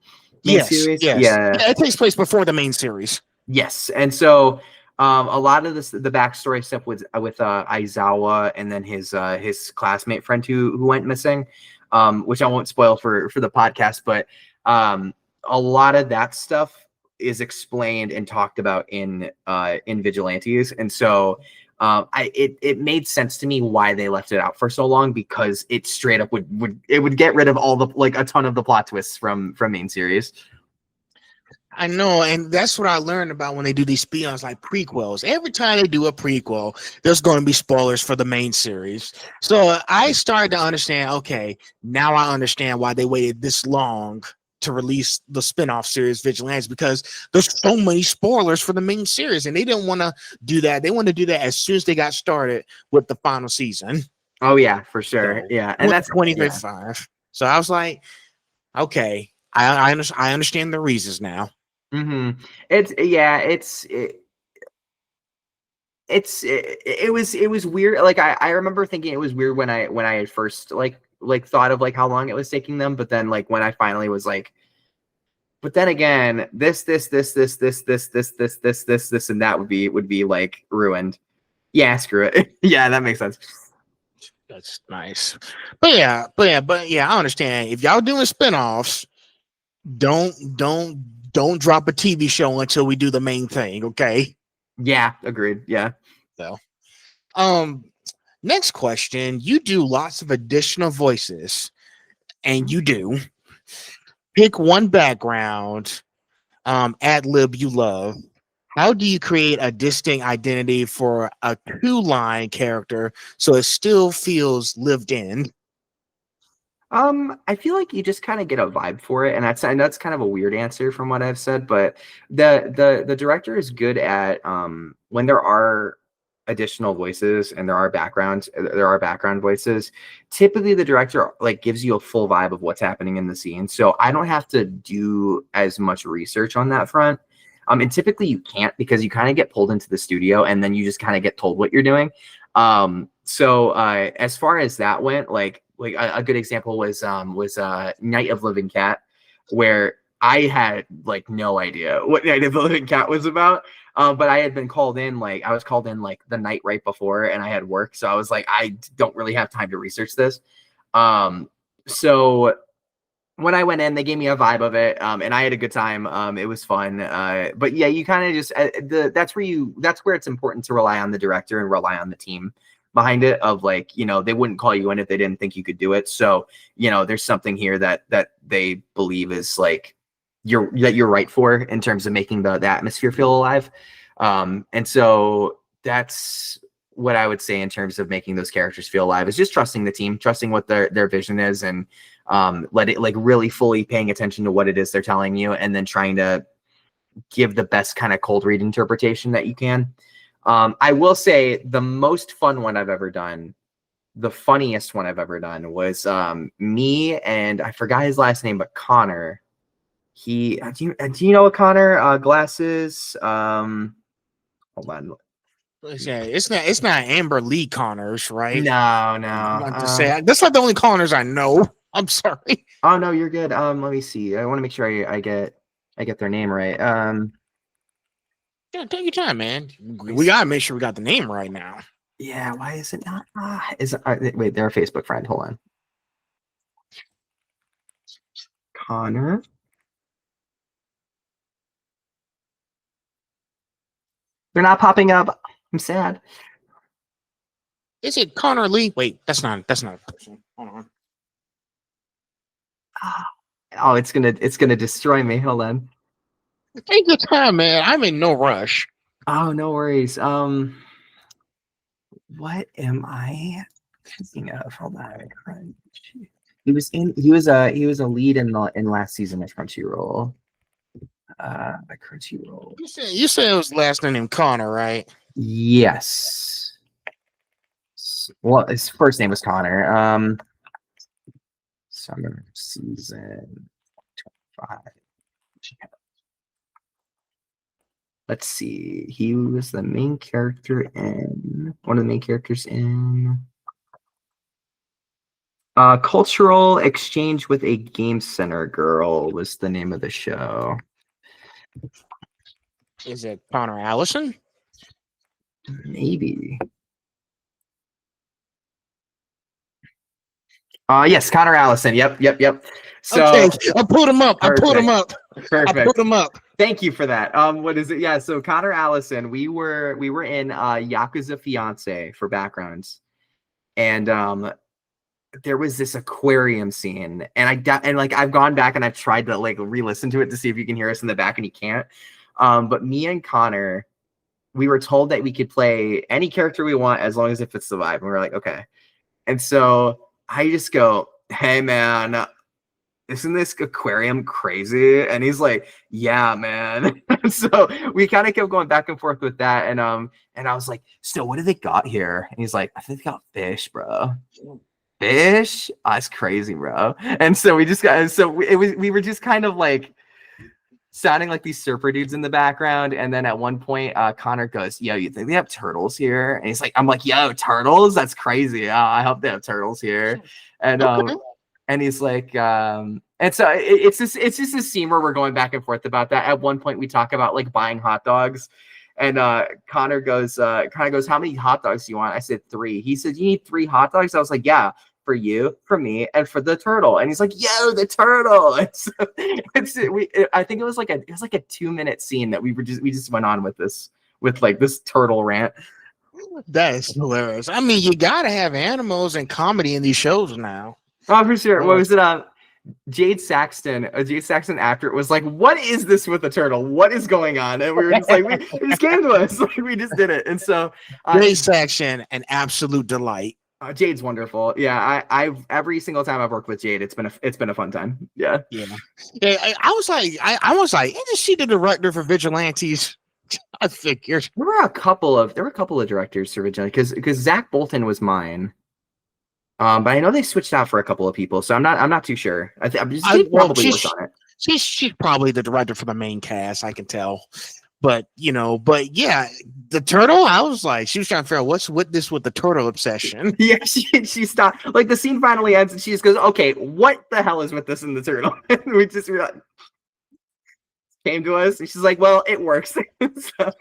main Yes, series. yes. Yeah. It takes place before the main series. Yes, and so a lot of the backstory stuff with Aizawa and then his classmate friend who went missing, which I won't spoil for the podcast, but a lot of that stuff is explained and talked about in Vigilantes, and so it made sense to me why they left it out for so long, because it straight up would get rid of all the, like, a ton of the plot twists from main series. I know, and that's what I learned about when they do these spin-offs, like prequels. Every time they do a prequel, there's going to be spoilers for the main series. So I started to understand, okay, now I understand why they waited this long to release the spin-off series Vigilantes, because there's so many spoilers for the main series, and they didn't want to do that. They wanted to do that as soon as they got started with the final season. Oh yeah, for sure. So, Yeah, and that's 2025. Yeah. So I was like, okay, I understand the reasons now. Mm-hmm. It was weird. Like I remember thinking it was weird when I had first like thought of like how long it was taking them, but then like when I finally was like, but then again, this and that would be like ruined. Yeah, screw it. Yeah, that makes sense. That's nice. But yeah, I understand. If y'all doing spinoffs, don't drop a TV show until we do the main thing, okay? Yeah, agreed. Yeah. So, next question. You do lots of additional voices, and you do pick one background, ad lib you love. How do you create a distinct identity for a 2-line character so it still feels lived in? I feel like you just kind of get a vibe for it, and that's kind of a weird answer from what I've said, but the director is good at when there are additional voices and there are background voices. Typically, the director like gives you a full vibe of what's happening in the scene, so I don't have to do as much research on that front. And typically you can't, because you kind of get pulled into the studio and then you just kind of get told what you're doing. So as far as that went, like a good example was Night of Living Cat, where I had like no idea what Night of the Living Cat was about. But I had been called in, like I was called in like the night right before, and I had work, so I was like, I don't really have time to research this. So when I went in, they gave me a vibe of it, and I had a good time. It was fun. But yeah, you kind of just that's where it's important to rely on the director and rely on the team behind it, of like, you know, they wouldn't call you in if they didn't think you could do it. So, you know, there's something here that they believe is like you're right for, in terms of making the atmosphere feel alive. And so that's what I would say in terms of making those characters feel alive, is just trusting the team, trusting what their vision is, and let it like really fully paying attention to what it is they're telling you, and then trying to give the best kind of cold read interpretation that you can. I will say the most fun one I've ever done, the funniest one I've ever done, was me and I forgot his last name, but Connor. Do you know what Connor? Glasses. Hold on. Yeah, it's not Amber Lee Connors, right? No. I'm to say that's not the only Connors I know. I'm sorry. Oh no, you're good. Let me see. I want to make sure I get their name right. Yeah, take your time, man. We gotta make sure we got the name right now. Yeah, why is it not? Wait, they're a Facebook friend. Hold on. Connor. They're not popping up. I'm sad. Is it Connor Lee? Wait, that's not a person. Hold on. Oh, it's gonna destroy me. Hold on. Take your time, man. I'm in no rush. Oh, no worries. What am I thinking of? Hold on. He was a lead in last season at Crunchyroll. Crunchyroll. You said it was last name Connor, right? Yes. Well, his first name was Connor. Summer season 5. Let's see. He was the main character in one of the main characters in Cultural Exchange with a Game Center Girl was the name of the show. Is it Connor Allison? Maybe. Yes, Connor Allison. Yep. So Okay, I pulled him up. perfect. Thank you for that. What is it? Yeah, so Connor Allison, we were in Yakuza Fiance for backgrounds. And there was this aquarium scene, and I've gone back and I've tried to like re-listen to it to see if you can hear us in the back, and you can't. But me and Connor, we were told that we could play any character we want as long as it fits the vibe. And we were like, okay. And so I just go, hey man, isn't this aquarium crazy? And he's like, yeah, man. So we kind of kept going back and forth with that. And I was like, so what do they got here? And he's like, I think they got fish, bro. Fish? Oh, that's crazy, bro. And so we were just kind of like sounding like these surfer dudes in the background. And then at one point, Connor goes, yo, you think they have turtles here? And he's like, I'm like, yo, turtles? That's crazy. I hope they have turtles here. And and he's like, and so it's just this scene where we're going back and forth about that. At one point, we talk about like buying hot dogs, and Connor goes, how many hot dogs do you want? I said 3. He said, you need 3 hot dogs? I was like, yeah, for you, for me, and for the turtle. And he's like, yo, the turtle. And so I think it was like a 2-minute scene that we just went on with this turtle rant. That is hilarious. I mean, you gotta have animals and comedy in these shows now. Oh, for sure. What was it? Jade Saxton after it was like, what is this with the turtle? What is going on? And we were just like, it just came to us. Like, we just did it. And so Jade Saxton, an absolute delight. Jade's wonderful. Yeah, I've every single time I've worked with Jade, it's been a fun time. Yeah. I was like, isn't she the director for Vigilantes? I figured there were a couple of directors for Vigilantes because Zach Bolton was mine. But I know they switched out for a couple of people, so I'm not too sure. She probably worked on it. She's probably the director for the main cast, I can tell. But yeah, the turtle, I was like, she was trying to figure out what's with the turtle obsession. Yeah, she stopped. Like the scene finally ends, and she just goes, "Okay, what the hell is with this and the turtle?" And we came to us, and she's like, "Well, it works." So,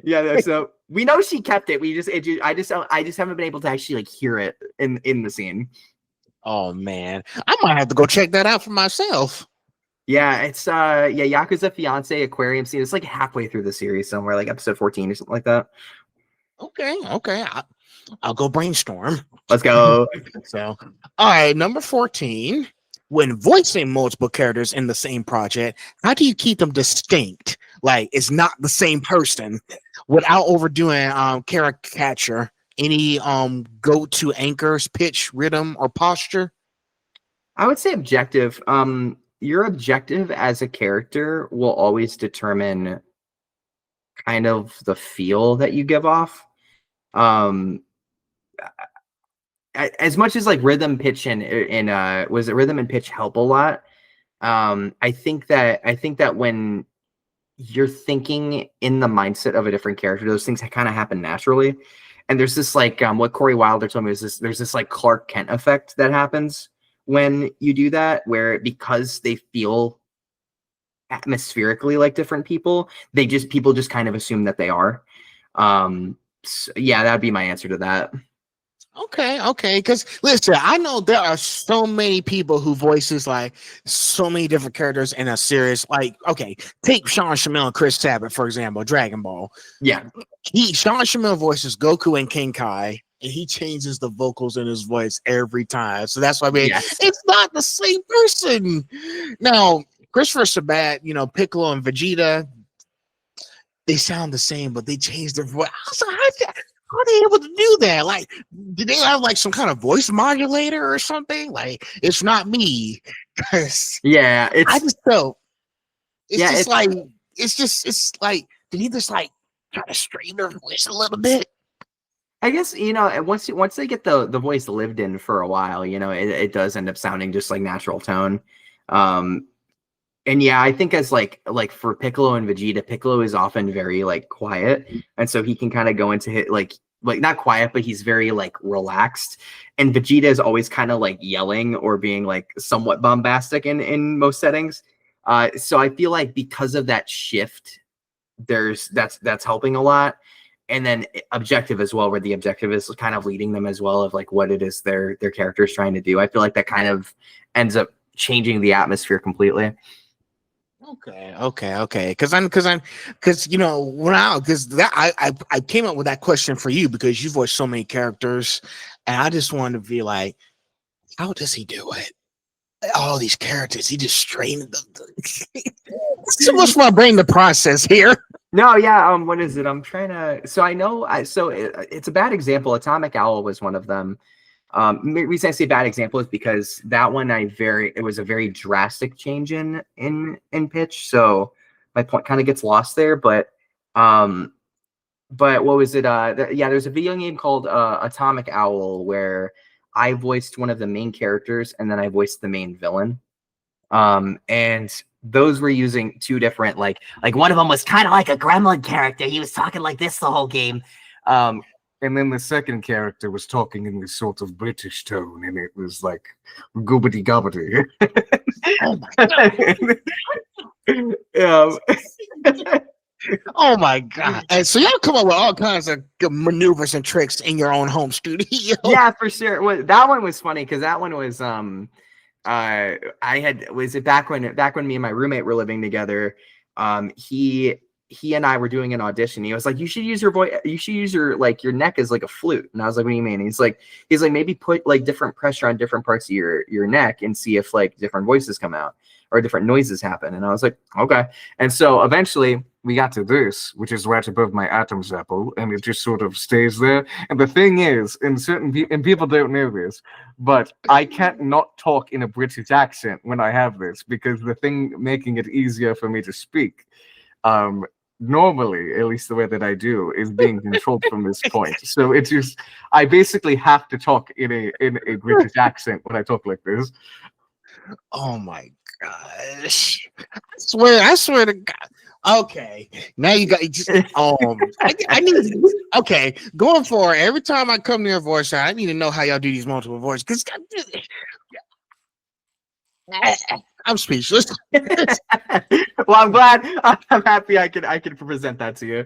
yeah, so we know she kept it. I just haven't been able to actually like hear it in the scene. Oh man, I might have to go check that out for myself. Yeah, it's Yakuza Fiance aquarium scene. It's like halfway through the series somewhere, like episode 14 or something like that. Okay, I'll go brainstorm. Let's go. So, all right, number 14. When voicing multiple characters in the same project, how do you keep them distinct? Like it's not the same person without overdoing caricature. Any go-to anchors, pitch, rhythm, or posture? I would say objective. Your objective as a character will always determine kind of the feel that you give off. As much as like rhythm, pitch, and rhythm and pitch help a lot. I think that when you're thinking in the mindset of a different character, those things kind of happen naturally. And there's this like what Corey Wilder told me is there's this like Clark Kent effect that happens when you do that, where because they feel atmospherically like different people, people just kind of assume that they are. So yeah, that'd be my answer to that. Okay. Because listen, I know there are so many people who voices like so many different characters in a series. Like, okay, take Sean Shamil and Chris Sabat, for example, Dragon Ball. Yeah. Sean Shamil voices Goku and King Kai, and he changes the vocals in his voice every time. So that's why it's not the same person. Now, Christopher Sabat, Piccolo and Vegeta, they sound the same, but they changed their voice. So how are they able to do that? Like, do they have like some kind of voice modulator or something? Like, it's not me. 'Cause Yeah, I it's just felt it's yeah, just like it's like did he just like try to straighten their voice a little bit? I guess, once they get the voice lived in for a while, it does end up sounding just like natural tone. Um, and yeah, I think as like for Piccolo and Vegeta, Piccolo is often very like quiet, and so he can kind of go into hit like not quiet, but he's very like relaxed. And Vegeta is always kind of like yelling or being like somewhat bombastic in most settings. So I feel like because of that shift, that's helping a lot. And then objective as well, where the objective is kind of leading them as well of like what it is their character is trying to do. I feel like that kind of ends up changing the atmosphere completely. Okay. Because I came up with that question for you because you've watched so many characters, and I just wanted to be like, how does he do it? All these characters, he just strained them. It's too much for my brain to process here. No, yeah. What is it? I'm trying to. So I know. It's a bad example. Atomic Owl was one of them. The reason I say bad example is because that one it was a very drastic change in pitch. So my point kind of gets lost there. But what was it? There's a video game called Atomic Owl where I voiced one of the main characters and then I voiced the main villain. And those were using two different like one of them was kind of like a gremlin character. He was talking like this the whole game. And then the second character was talking in this sort of British tone, and it was like goobity gobbity. Oh my god. Oh my god. And so y'all come up with all kinds of maneuvers and tricks in your own home studio. Yeah, for sure. Well, that one was funny because that one was back when me and my roommate were living together. He and I were doing an audition. He was like, you should use your voice, you should use your neck as like a flute. And I was like, what do you mean? He's like maybe put like different pressure on different parts of your neck and see if like different voices come out or different noises happen. And I was like, okay. And so eventually we got to this, which is right above my Atom's apple, and it just sort of stays there. And the thing is, and people don't know this, but I can't not talk in a British accent when I have this, because the thing making it easier for me to speak, normally, at least the way that I do, is being controlled from this point. So it's just, I basically have to talk in a British accent when I talk like this. Oh my gosh. I swear to God. Okay, now you got just I need okay, going forward, every time I come near a voice chat, I need to know how y'all do these multiple voices, because I'm speechless. Well, I'm glad. I'm happy I can present that to you.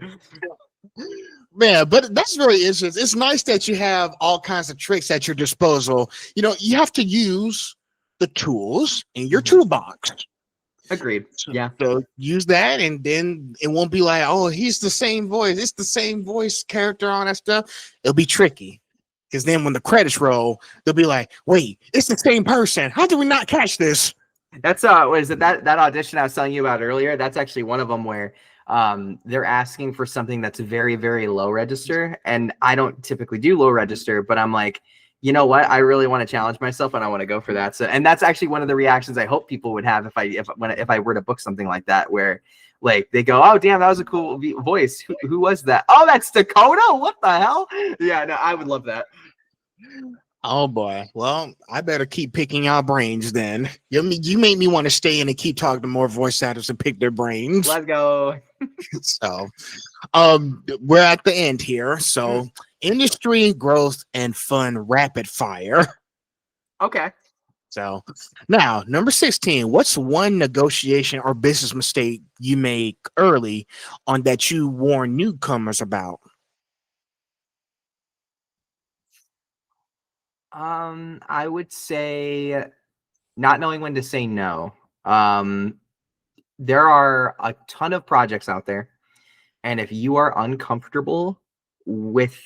Man, but that's very interesting. It's nice that you have all kinds of tricks at your disposal. You have to use the tools in your toolbox. Agreed. Yeah. So use that, and then it won't be like, oh, he's the same voice. It's the same voice character, all that stuff. It'll be tricky. Because then when the credits roll, they'll be like, wait, it's the same person. How did we not catch this? That's what is it? That audition I was telling you about earlier, that's actually one of them where they're asking for something that's very, very low register. And I don't typically do low register, but I'm like, you know what? I really want to challenge myself and I want to go for that. So, and that's actually one of the reactions I hope people would have if I were to book something like that, where like they go, oh damn, that was a cool voice. Who was that? Oh, that's Dakota. What the hell? Yeah, no, I would love that. Oh boy. Well, I better keep picking y'all brains then. You made me want to stay in and keep talking to more voice actors and pick their brains. Let's go. So, we're at the end here. So, industry growth and fun rapid fire. Okay. So, now number 16. What's one negotiation or business mistake you make early on that you warn newcomers about? I would say not knowing when to say no. There are a ton of projects out there, and if you are uncomfortable with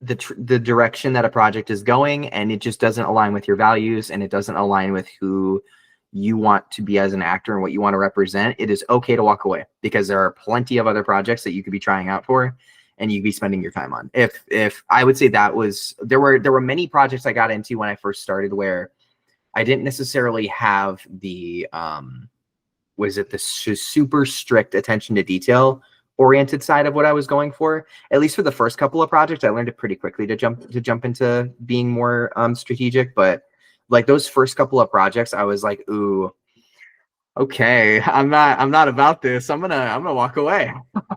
the direction that a project is going, and it just doesn't align with your values, and it doesn't align with who you want to be as an actor and what you want to represent, it is okay to walk away, because there are plenty of other projects that you could be trying out for. and you'd be spending your time on. If I would say that was there were many projects I got into when I first started where I didn't necessarily have the super strict attention to detail oriented side of what I was going for. At least for the first couple of projects, I learned it pretty quickly to jump into being more strategic. But like those first couple of projects, I was like, ooh, okay, I'm not about this. I'm gonna walk away.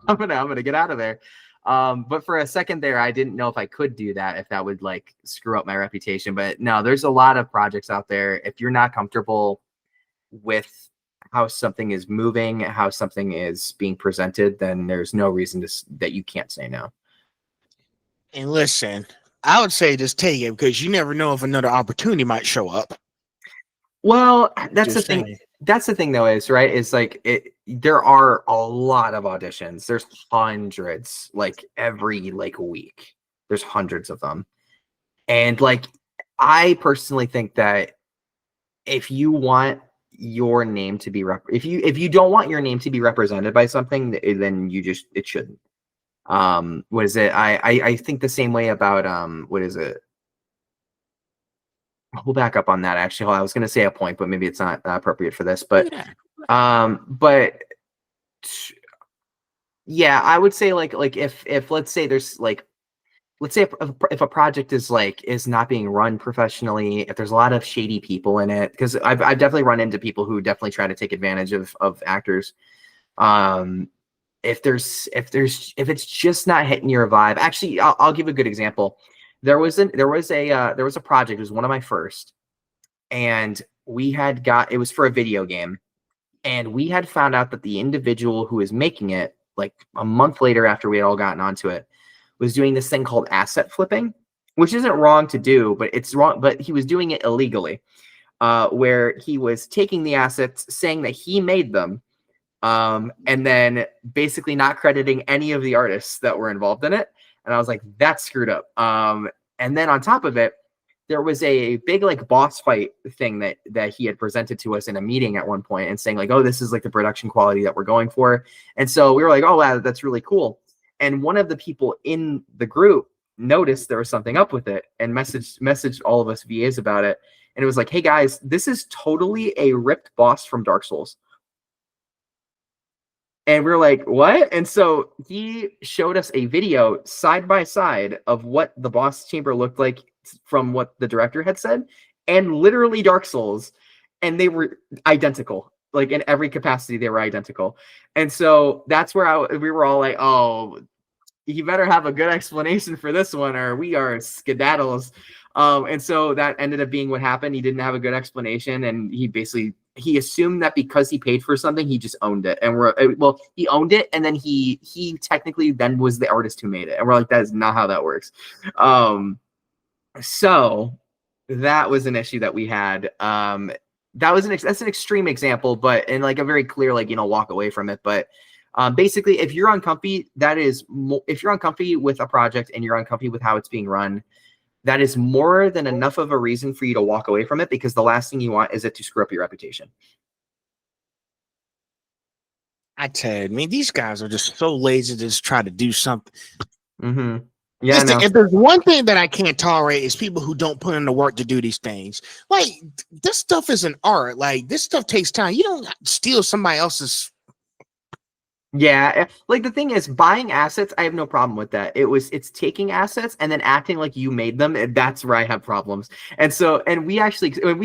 I'm gonna get out of there. But for a second there, I didn't know if I could do that, if that would like screw up my reputation. But no, there's a lot of projects out there. If you're not comfortable with how something is moving, how something is being presented, then there's no reason that you can't say no. And listen, I would say just take it because you never know if another opportunity might show up. Well, that's Just the thing. saying. That's the thing, though, is right. Is like there are a lot of auditions. There's hundreds, like every like week. There's hundreds of them, and like I personally think that if you want your name to be if you don't want your name to be represented by something, then it shouldn't. What is it? I think the same way about what is it? We'll back up on that. Actually, I was going to say a point, but maybe it's not appropriate for this. But but yeah, I would say like if let's say there's like let's say if a project is not being run professionally, if there's a lot of shady people in it, because I've definitely run into people who definitely try to take advantage of actors. If it's just not hitting your vibe, actually, I'll give a good example. There was a project. It was one of my first, and it was for a video game, and we had found out that the individual who was making it, like a month later after we had all gotten onto it, was doing this thing called asset flipping, which isn't wrong to do, but it's wrong. But he was doing it illegally, where he was taking the assets, saying that he made them, and then basically not crediting any of the artists that were involved in it. And I was like, that's screwed up. And then on top of it, there was a big like boss fight thing that he had presented to us in a meeting at one point and saying like, oh, this is like the production quality that we're going for. And so we were like, oh, wow, that's really cool. And one of the people in the group noticed there was something up with it and messaged all of us VAs about it. And it was like, hey guys, this is totally a ripped boss from Dark Souls. And we were like, what? And so he showed us a video side by side of what the boss chamber looked like from what the director had said, and literally Dark Souls. And they were identical. Like in every capacity, they were identical. And so that's where we were all like, oh, you better have a good explanation for this one, or we are skedaddles. And so that ended up being what happened. He didn't have a good explanation, and he assumed that because he paid for something, he just owned it. And he owned it, and then he technically then was the artist who made it. And we're like, that is not how that works. So that was an issue that we had. That's an extreme example, but in like a very clear, like, walk away from it. But basically, if you're uncomfy, if you're uncomfy with a project and you're uncomfy with how it's being run, that is more than enough of a reason for you to walk away from it, because the last thing you want is it to screw up your reputation. I tell you, these guys are just so lazy to just try to do something. Mm-hmm. Yeah. If there's one thing that I can't tolerate is people who don't put in the work to do these things. Like, this stuff is an art. Like, this stuff takes time. You don't steal somebody else's. Yeah, like the thing is, buying assets, I have no problem with that. It's taking assets and then acting like you made them, and that's where I have problems. And so, and we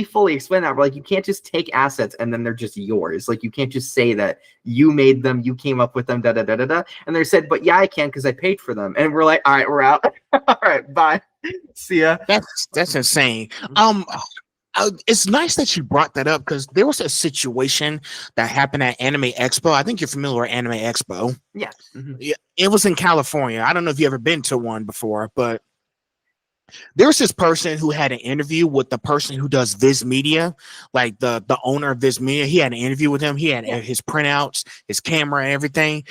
fully explain that. We're like, you can't just take assets and then they're just yours. Like, you can't just say that you made them, you came up with them, da da da da da. And they said, but yeah, I can because I paid for them. And we're like, all right, we're out. All right, bye. See ya. That's insane. It's nice that you brought that up, because there was a situation that happened at Anime Expo. I think you're familiar with Anime Expo. Yeah. Mm-hmm. Yeah, it was in California. I don't know if you've ever been to one before, but there was this person who had an interview with the person who does Viz Media, like the owner of Viz Media. He had an interview with him. He had his printouts, his camera, and everything.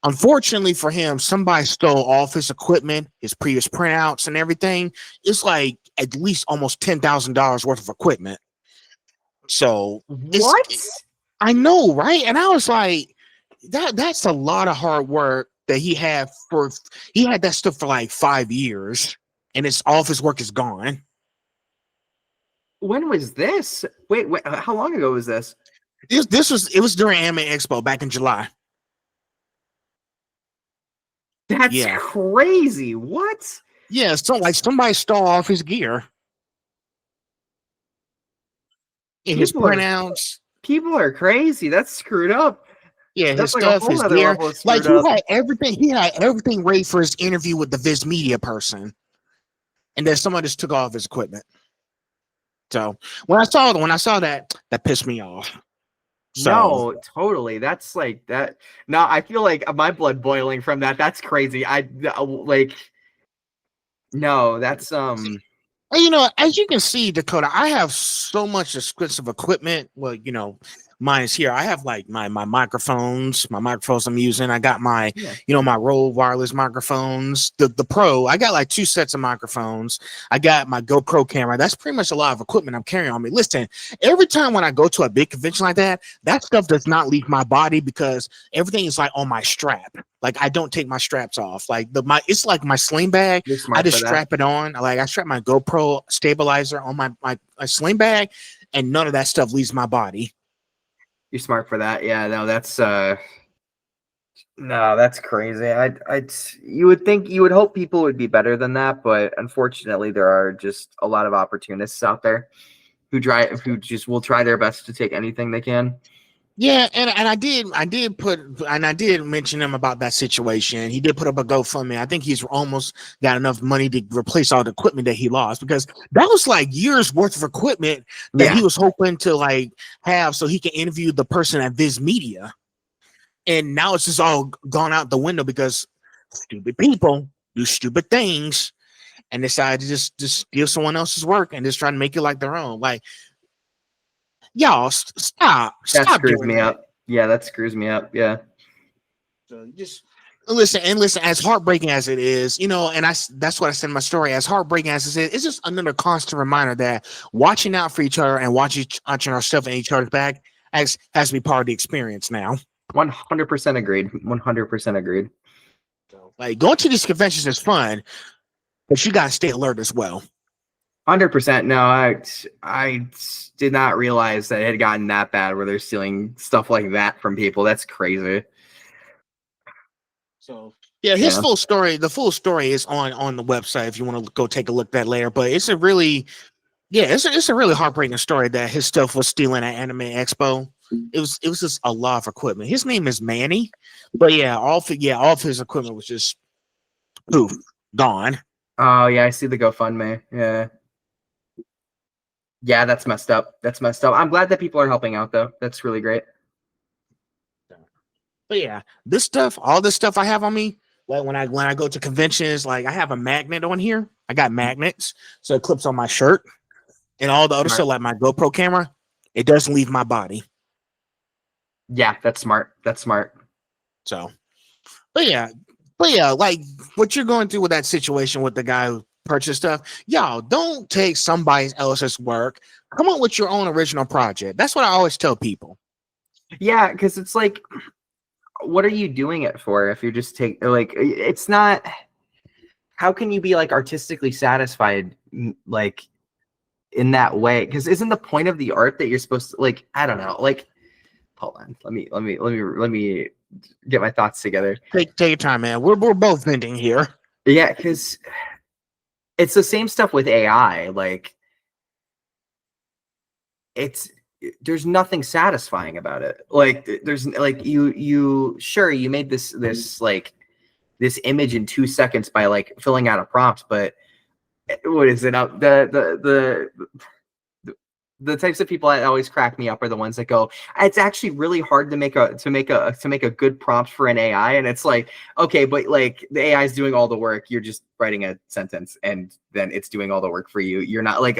Unfortunately for him, somebody stole all of his equipment, his previous printouts and everything. It's like at least almost $10,000 worth of equipment. So what? I know, right? And I was like, that's a lot of hard work that he had that stuff for like 5 years, and all of his work is gone. When was this? Wait, how long ago was this? It was during Anime Expo back in July. That's crazy. What? Yeah, so like somebody stole off his gear. And his printouts. People are crazy. That's screwed up. Yeah, That's his like stuff, his gear. Like up. he had everything ready for his interview with the Viz Media person. And then somebody just took off his equipment. So when I saw that pissed me off. So, no, totally. That's like that. No, I feel like my blood boiling from that. That's crazy. No, that's you know, as you can see, Dakota, I have so much expensive equipment. Well, you know, mine is here. I have like my microphones I'm using. I got my, you know, my Rode wireless microphones, the Pro. I got like 2 sets of microphones. I got my GoPro camera. That's pretty much a lot of equipment I'm carrying on me. Listen, every time when I go to a big convention like that stuff does not leave my body because everything is like on my strap. Like I don't take my straps off. Like it's like my sling bag. I just strap it on. Like I strap my GoPro stabilizer on my sling bag, and none of that stuff leaves my body. You're smart for that. Yeah, no, that's crazy. You would hope people would be better than that, but unfortunately there are just a lot of opportunists out there who just will try their best to take anything they can. Yeah, and I did mention him about that situation. He did put up a GoFundMe. I think he's almost got enough money to replace all the equipment that he lost, because that was like years worth of equipment that he was hoping to like have so he can interview the person at Viz Media. And now it's just all gone out the window because stupid people do stupid things and decide to just steal someone else's work and just try to make it like their own. Like, y'all, stop. That screws me up. Yeah, that screws me up. Yeah. So just listen, as heartbreaking as it is, you know, and that's what I said in my story, as heartbreaking as it is, it's just another constant reminder that watching out for each other and watching our stuff and each other's back has to be part of the experience now. 100% agreed. 100% agreed. Like going to these conventions is fun, but you gotta stay alert as well. 100%. No, I did not realize that it had gotten that bad where they're stealing stuff like that from people. That's crazy. So yeah, the full story is on the website if you want to go take a look at that later. But it's a really heartbreaking story that his stuff was stealing at Anime Expo. It was just a lot of equipment. His name is Manny, but all of his equipment was just poof, gone. Oh yeah, I see the GoFundMe. Yeah, that's messed up. I'm glad that people are helping out though. That's really great. But yeah, all this stuff I have on me, like when I go to conventions, like I have a magnet on here. I got magnets, so it clips on my shirt, and all the other stuff, like my GoPro camera, it doesn't leave my body. Yeah, that's smart. So, but yeah, like what you're going through with that situation with the guy who purchased stuff, y'all don't take somebody else's work. Come up with your own original project. That's what I always tell people. Yeah, because it's like, what are you doing it for if you're just it's not, how can you be like artistically satisfied like in that way? Because isn't the point of the art that you're supposed to, like, I don't know, like, hold on, let me get my thoughts together. Take your time, man. We're both venting here. Yeah, because it's the same stuff with AI. Like, there's nothing satisfying about it. Like, there's like you made this image in 2 seconds by like filling out a prompt, but what is it? The types of people that always crack me up are the ones that go, it's actually really hard to make a good prompt for an AI. And it's like, okay, but like the AI is doing all the work. You're just writing a sentence and then it's doing all the work for you. You're not like,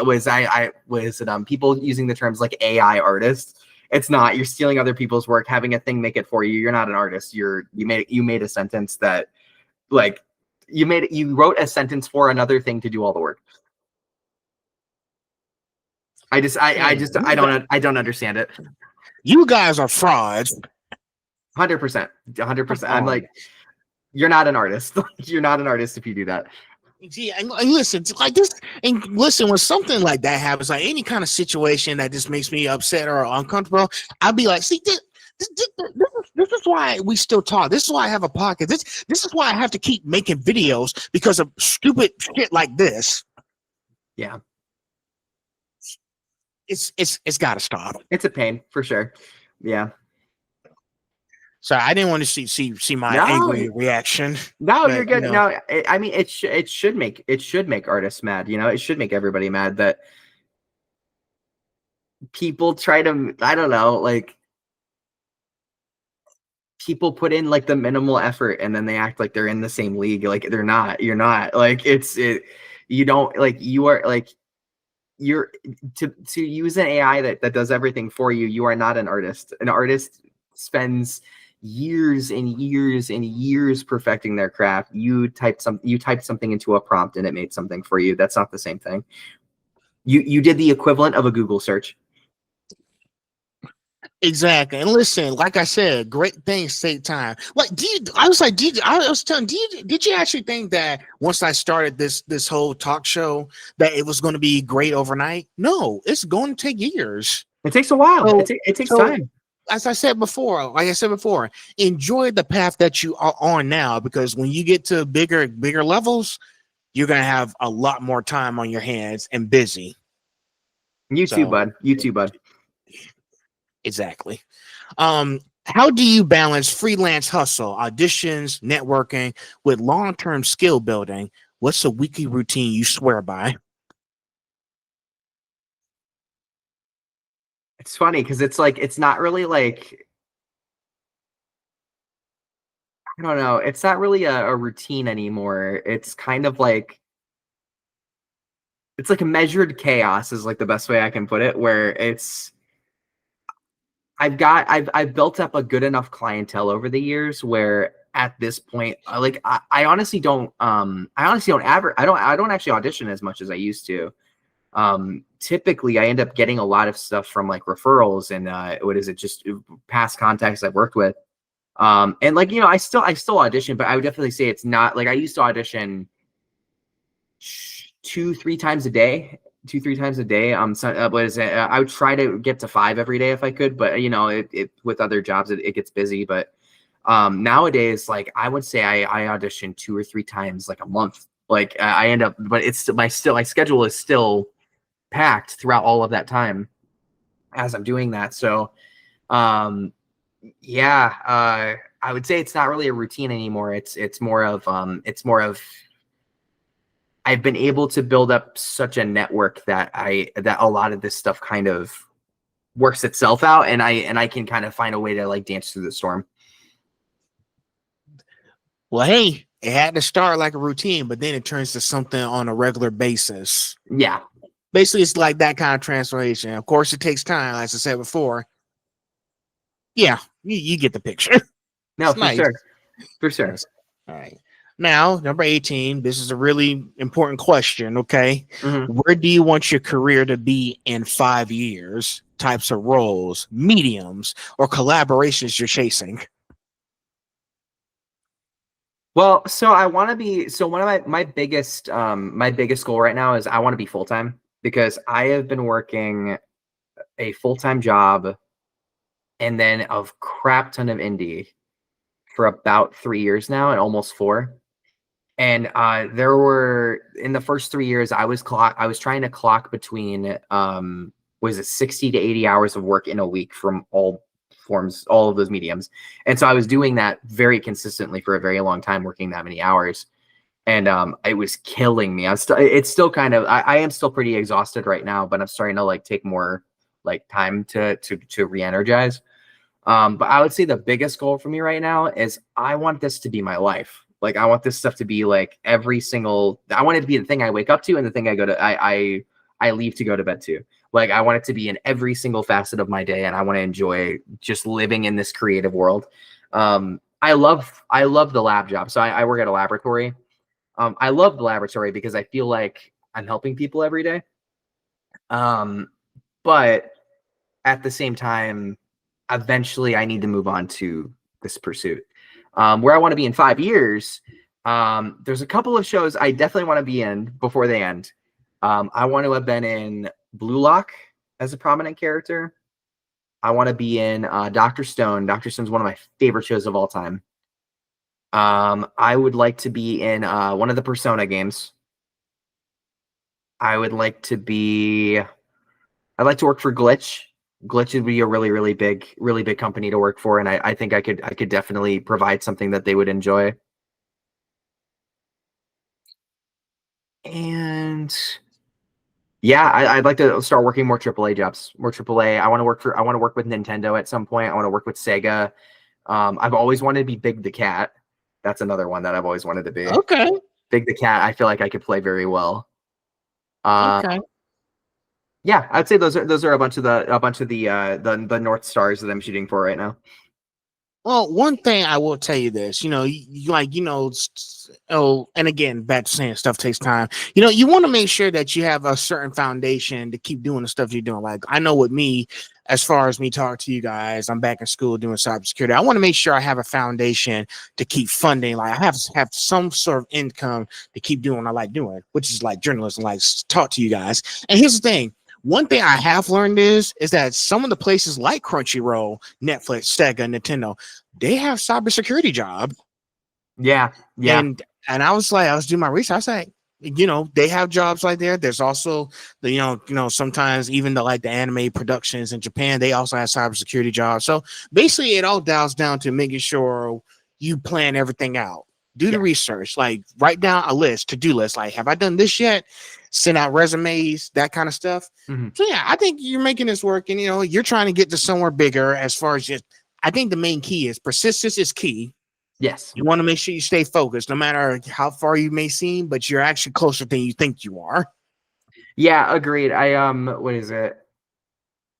people using the terms like AI artist. It's not, you're stealing other people's work, having a thing make it for you. You're not an artist. You made a sentence that like you wrote a sentence for another thing to do all the work. I don't understand it. You guys are frauds. 100%. I'm like, you're not an artist. You're not an artist if you do that. Yeah, and listen, it's like this, and listen, when something like that happens, like any kind of situation that just makes me upset or uncomfortable, I'll be like, see, this is why we still talk. This is why I have a podcast. This is why I have to keep making videos because of stupid shit like this. Yeah, It's got to stop. it's a pain for sure. Yeah. So I didn't want to see my No, angry reaction. No, But, you're good. you know. No, I mean it should make artists mad. You know, it should make everybody mad that people try to, I don't know, like people put in like the minimal effort and then they act like they're in the same league. Like they're not. You're not. Like you don't, like you are, like you're to use an AI that does everything for you. You are not an artist. An artist spends years and years and years perfecting their craft. You typed something into a prompt and it made something for you. That's not the same thing. You did the equivalent of a Google search. Exactly. And listen, like I said, great things take time. Like, did you actually think that once I started this whole talk show that it was going to be great overnight? No, it's going to take years. It takes a while. So- It takes so- time. As I said before, enjoy the path that you are on now, because when you get to bigger levels, you're going to have a lot more time on your hands and busy. You too, So- bud. You too, bud. Exactly. How do you balance freelance hustle, auditions, networking with long-term skill building? What's a weekly routine you swear by? It's funny because it's like it's not really like, I don't know. It's not really a routine anymore. It's kind of like it's like a measured chaos is like the best way I can put it. Where it's I've built up a good enough clientele over the years where at this point, I honestly don't I don't actually audition as much as I used to. Typically I end up getting a lot of stuff from like referrals and just past contacts I've worked with. And like, you know, I still audition, but I would definitely say it's not like I used to audition 2-3 times a day. I would try to get to 5 every day if I could, but you know, it with other jobs it gets busy. But nowadays, like I would say I audition 2 or 3 times like a month. Like I end up, but it's my schedule is still packed throughout all of that time as I'm doing that. So I would say it's not really a routine anymore. It's more of I've been able to build up such a network that a lot of this stuff kind of works itself out, and I can kind of find a way to like dance through the storm. Well, hey, it had to start like a routine, but then it turns to something on a regular basis. Yeah. Basically, it's like that kind of transformation. Of course, it takes time, as I said before. Yeah, you get the picture. No, It's for nice. sure. For sure. All right. Now, number 18, this is a really important question, okay? Mhm. Where do you want your career to be in 5 years? Types of roles, mediums, or collaborations you're chasing? Well, so I want to be, so one of my biggest goal right now is I want to be full-time, because I have been working a full-time job and then a crap ton of indie for about 3 years now, and almost 4. And there were, in the first 3 years, I was trying to clock between 60 to 80 hours of work in a week from all forms, all of those mediums. And so I was doing that very consistently for a very long time, working that many hours. And it was killing me. It's still kind of, I am still pretty exhausted right now, but I'm starting to like take more like time to re-energize. But I would say the biggest goal for me right now is I want this to be my life. Like I want this stuff to be like I want it to be the thing I wake up to and the thing I leave to go to bed to. Like I want it to be in every single facet of my day, and I want to enjoy just living in this creative world. I love the lab job. So I work at a laboratory. I love the laboratory because I feel like I'm helping people every day. But at the same time, eventually I need to move on to this pursuit. Where I want to be in 5 years, there's a couple of shows I definitely want to be in before they end. I want to have been in Blue Lock as a prominent character. I want to be in Dr. Stone. Dr. Stone's one of my favorite shows of all time. I would like to be in one of the Persona games. I'd like to work for Glitch. Glitch would be a really big company to work for, and I think I could definitely provide something that they would enjoy. And yeah, I'd like to start working more AAA jobs, more AAA. I want to work with Nintendo at some point. I want to work with Sega. I've always wanted to be Big the Cat. That's another one that I've always wanted to be. Okay. Big the Cat, I feel like I could play very well. Okay. Yeah, I'd say those are a bunch of the North Stars that I'm shooting for right now. Well, one thing I will tell you this, and again, back to saying stuff takes time. You want to make sure that you have a certain foundation to keep doing the stuff you're doing. Like I know with me, as far as me talking to you guys, I'm back in school doing cybersecurity. I want to make sure I have a foundation to keep funding. Like I have some sort of income to keep doing what I like doing, which is like journalism, like talk to you guys. And here's the thing. One thing I have learned is that some of the places like Crunchyroll, Netflix, Sega, Nintendo, they have cybersecurity jobs. Yeah. And I was doing my research. I was like, they have jobs like there. There's also sometimes even the anime productions in Japan, they also have cybersecurity jobs. So basically, it all dials down to making sure you plan everything out. Do the research, like write down a list, to-do list. Like, have I done this yet? Send out resumes, that kind of stuff. Mm-hmm. So yeah, I think you're making this work, and you're trying to get to somewhere bigger. As far as I think the main key is persistence is key. Yes, you want to make sure you stay focused, no matter how far you may seem, but you're actually closer than you think you are. Yeah, agreed. What is it?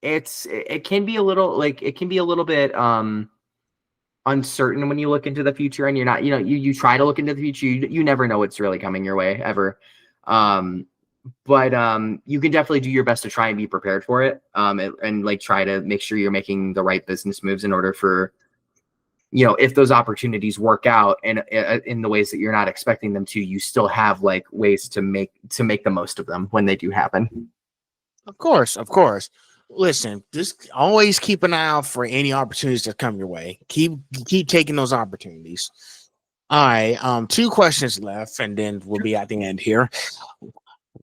It can be a little bit uncertain when you look into the future, and you're not, you try to look into the future. You never know what's really coming your way ever. But you can definitely do your best to try and be prepared for it. And try to make sure you're making the right business moves in order for, if those opportunities work out and in the ways that you're not expecting them to, you still have ways to make the most of them when they do happen. Of course. Listen, just always keep an eye out for any opportunities that come your way. Keep taking those opportunities. All right, 2 questions left, and then we'll be at the end here.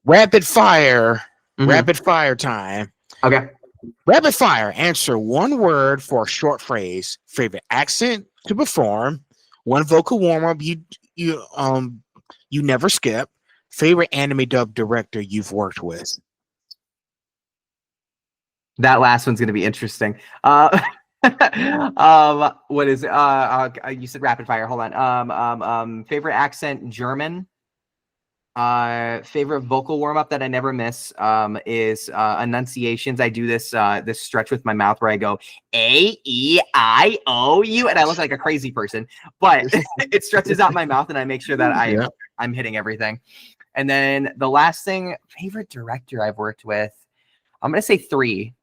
Rapid fire time. Okay. Rapid fire. Answer one word for a short phrase. Favorite accent to perform. One vocal warm up you never skip. Favorite anime dub director you've worked with. That last one's gonna be interesting. What is it? You said rapid fire. Hold on. Favorite accent, German. Favorite vocal warm up that I never miss is enunciations. I do this stretch with my mouth where I go A-E-I-O-U, and I look like a crazy person, but it stretches out my mouth, and I make sure that I'm hitting everything. And then the last thing, favorite director I've worked with, I'm gonna say 3.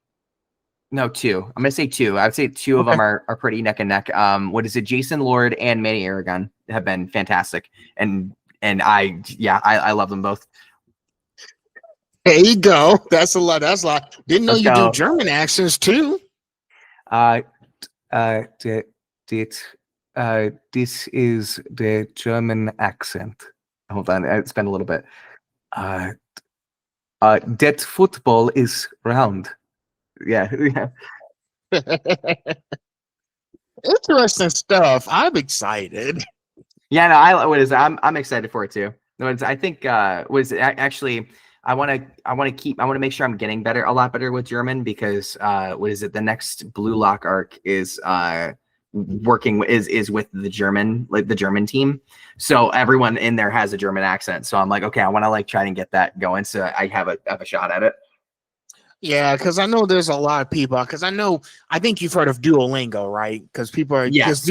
No, 2. I'm gonna say 2. I would say 2 of them are pretty neck and neck. What is it? Jason Lord and Manny Aragon have been fantastic, and I love them both. There you go. That's a lot. Didn't know you do German accents too. This is the German accent. Hold on, it's been a little bit. That football is round. Yeah. Interesting stuff. I'm excited. Yeah, no, I'm excited for it too. No, I think actually I want to make sure I'm getting a lot better with German, because the next Blue Lock arc is working is with the German team. So everyone in there has a German accent. So I'm like, okay, I want to try and get that going so I have a shot at it. Yeah, because I know there's a lot of people. Because I think you've heard of Duolingo, right? Because people are Because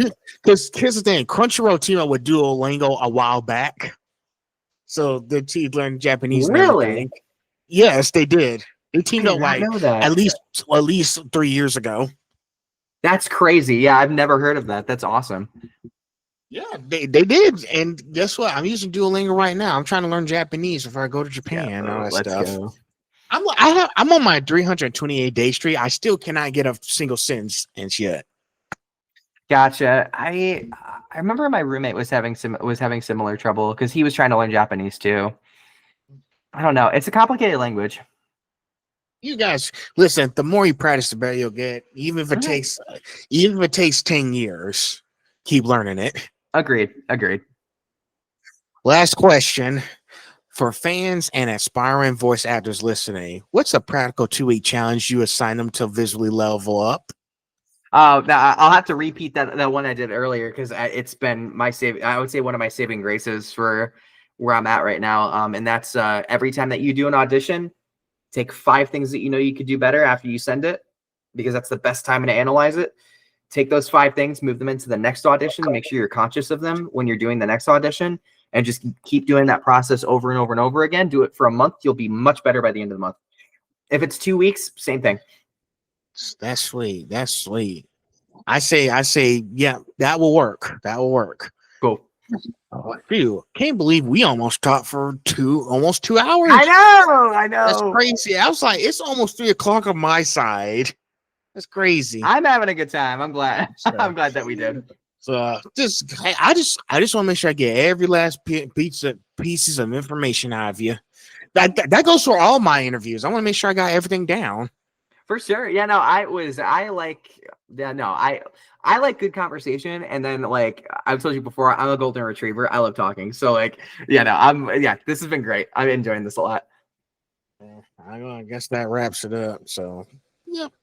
here's the thing: Crunchyroll teamed up with Duolingo a while back, so the team learned Japanese. Really? Yes, they did. They teamed up at least 3 years ago. That's crazy. Yeah, I've never heard of that. That's awesome. Yeah, they did, and guess what? I'm using Duolingo right now. I'm trying to learn Japanese before I go to Japan and all that let's stuff. go. I'm on my 328 day streak. I still cannot get a single sentence yet. Gotcha. I remember my roommate was having similar trouble because he was trying to learn Japanese too. I don't know. It's a complicated language. You guys, listen. The more you practice, the better you'll get. Even if it takes 10 years, keep learning it. Agreed. Last question for fans and aspiring voice actors listening: what's a practical 2-week challenge you assign them to visually level up? Now I'll have to repeat that one I did earlier because it's been I would say one of my saving graces for where I'm at right now. And that's every time that you do an audition, take 5 things that you know you could do better after you send it, because that's the best time to analyze it. Take those 5 things, move them into the next audition, make sure you're conscious of them when you're doing the next audition, and just keep doing that process over and over and over again. Do it for a month. You'll be much better by the end of the month. If it's 2 weeks, same thing. That's sweet. I say, yeah, that will work. Cool. Phew, can't believe we almost talked for almost 2 hours. I know. That's crazy. I was like, it's almost 3 o'clock on my side. That's crazy. I'm having a good time. I'm glad. So- I'm glad that we did. So I just want to make sure I get every last pieces of information out of you. That goes for all my interviews. I want to make sure I got everything down. For sure. Yeah, no, I like good conversation. And then, like I've told you before, I'm a golden retriever. I love talking. So like, this has been great. I'm enjoying this a lot. I guess that wraps it up. So, yep.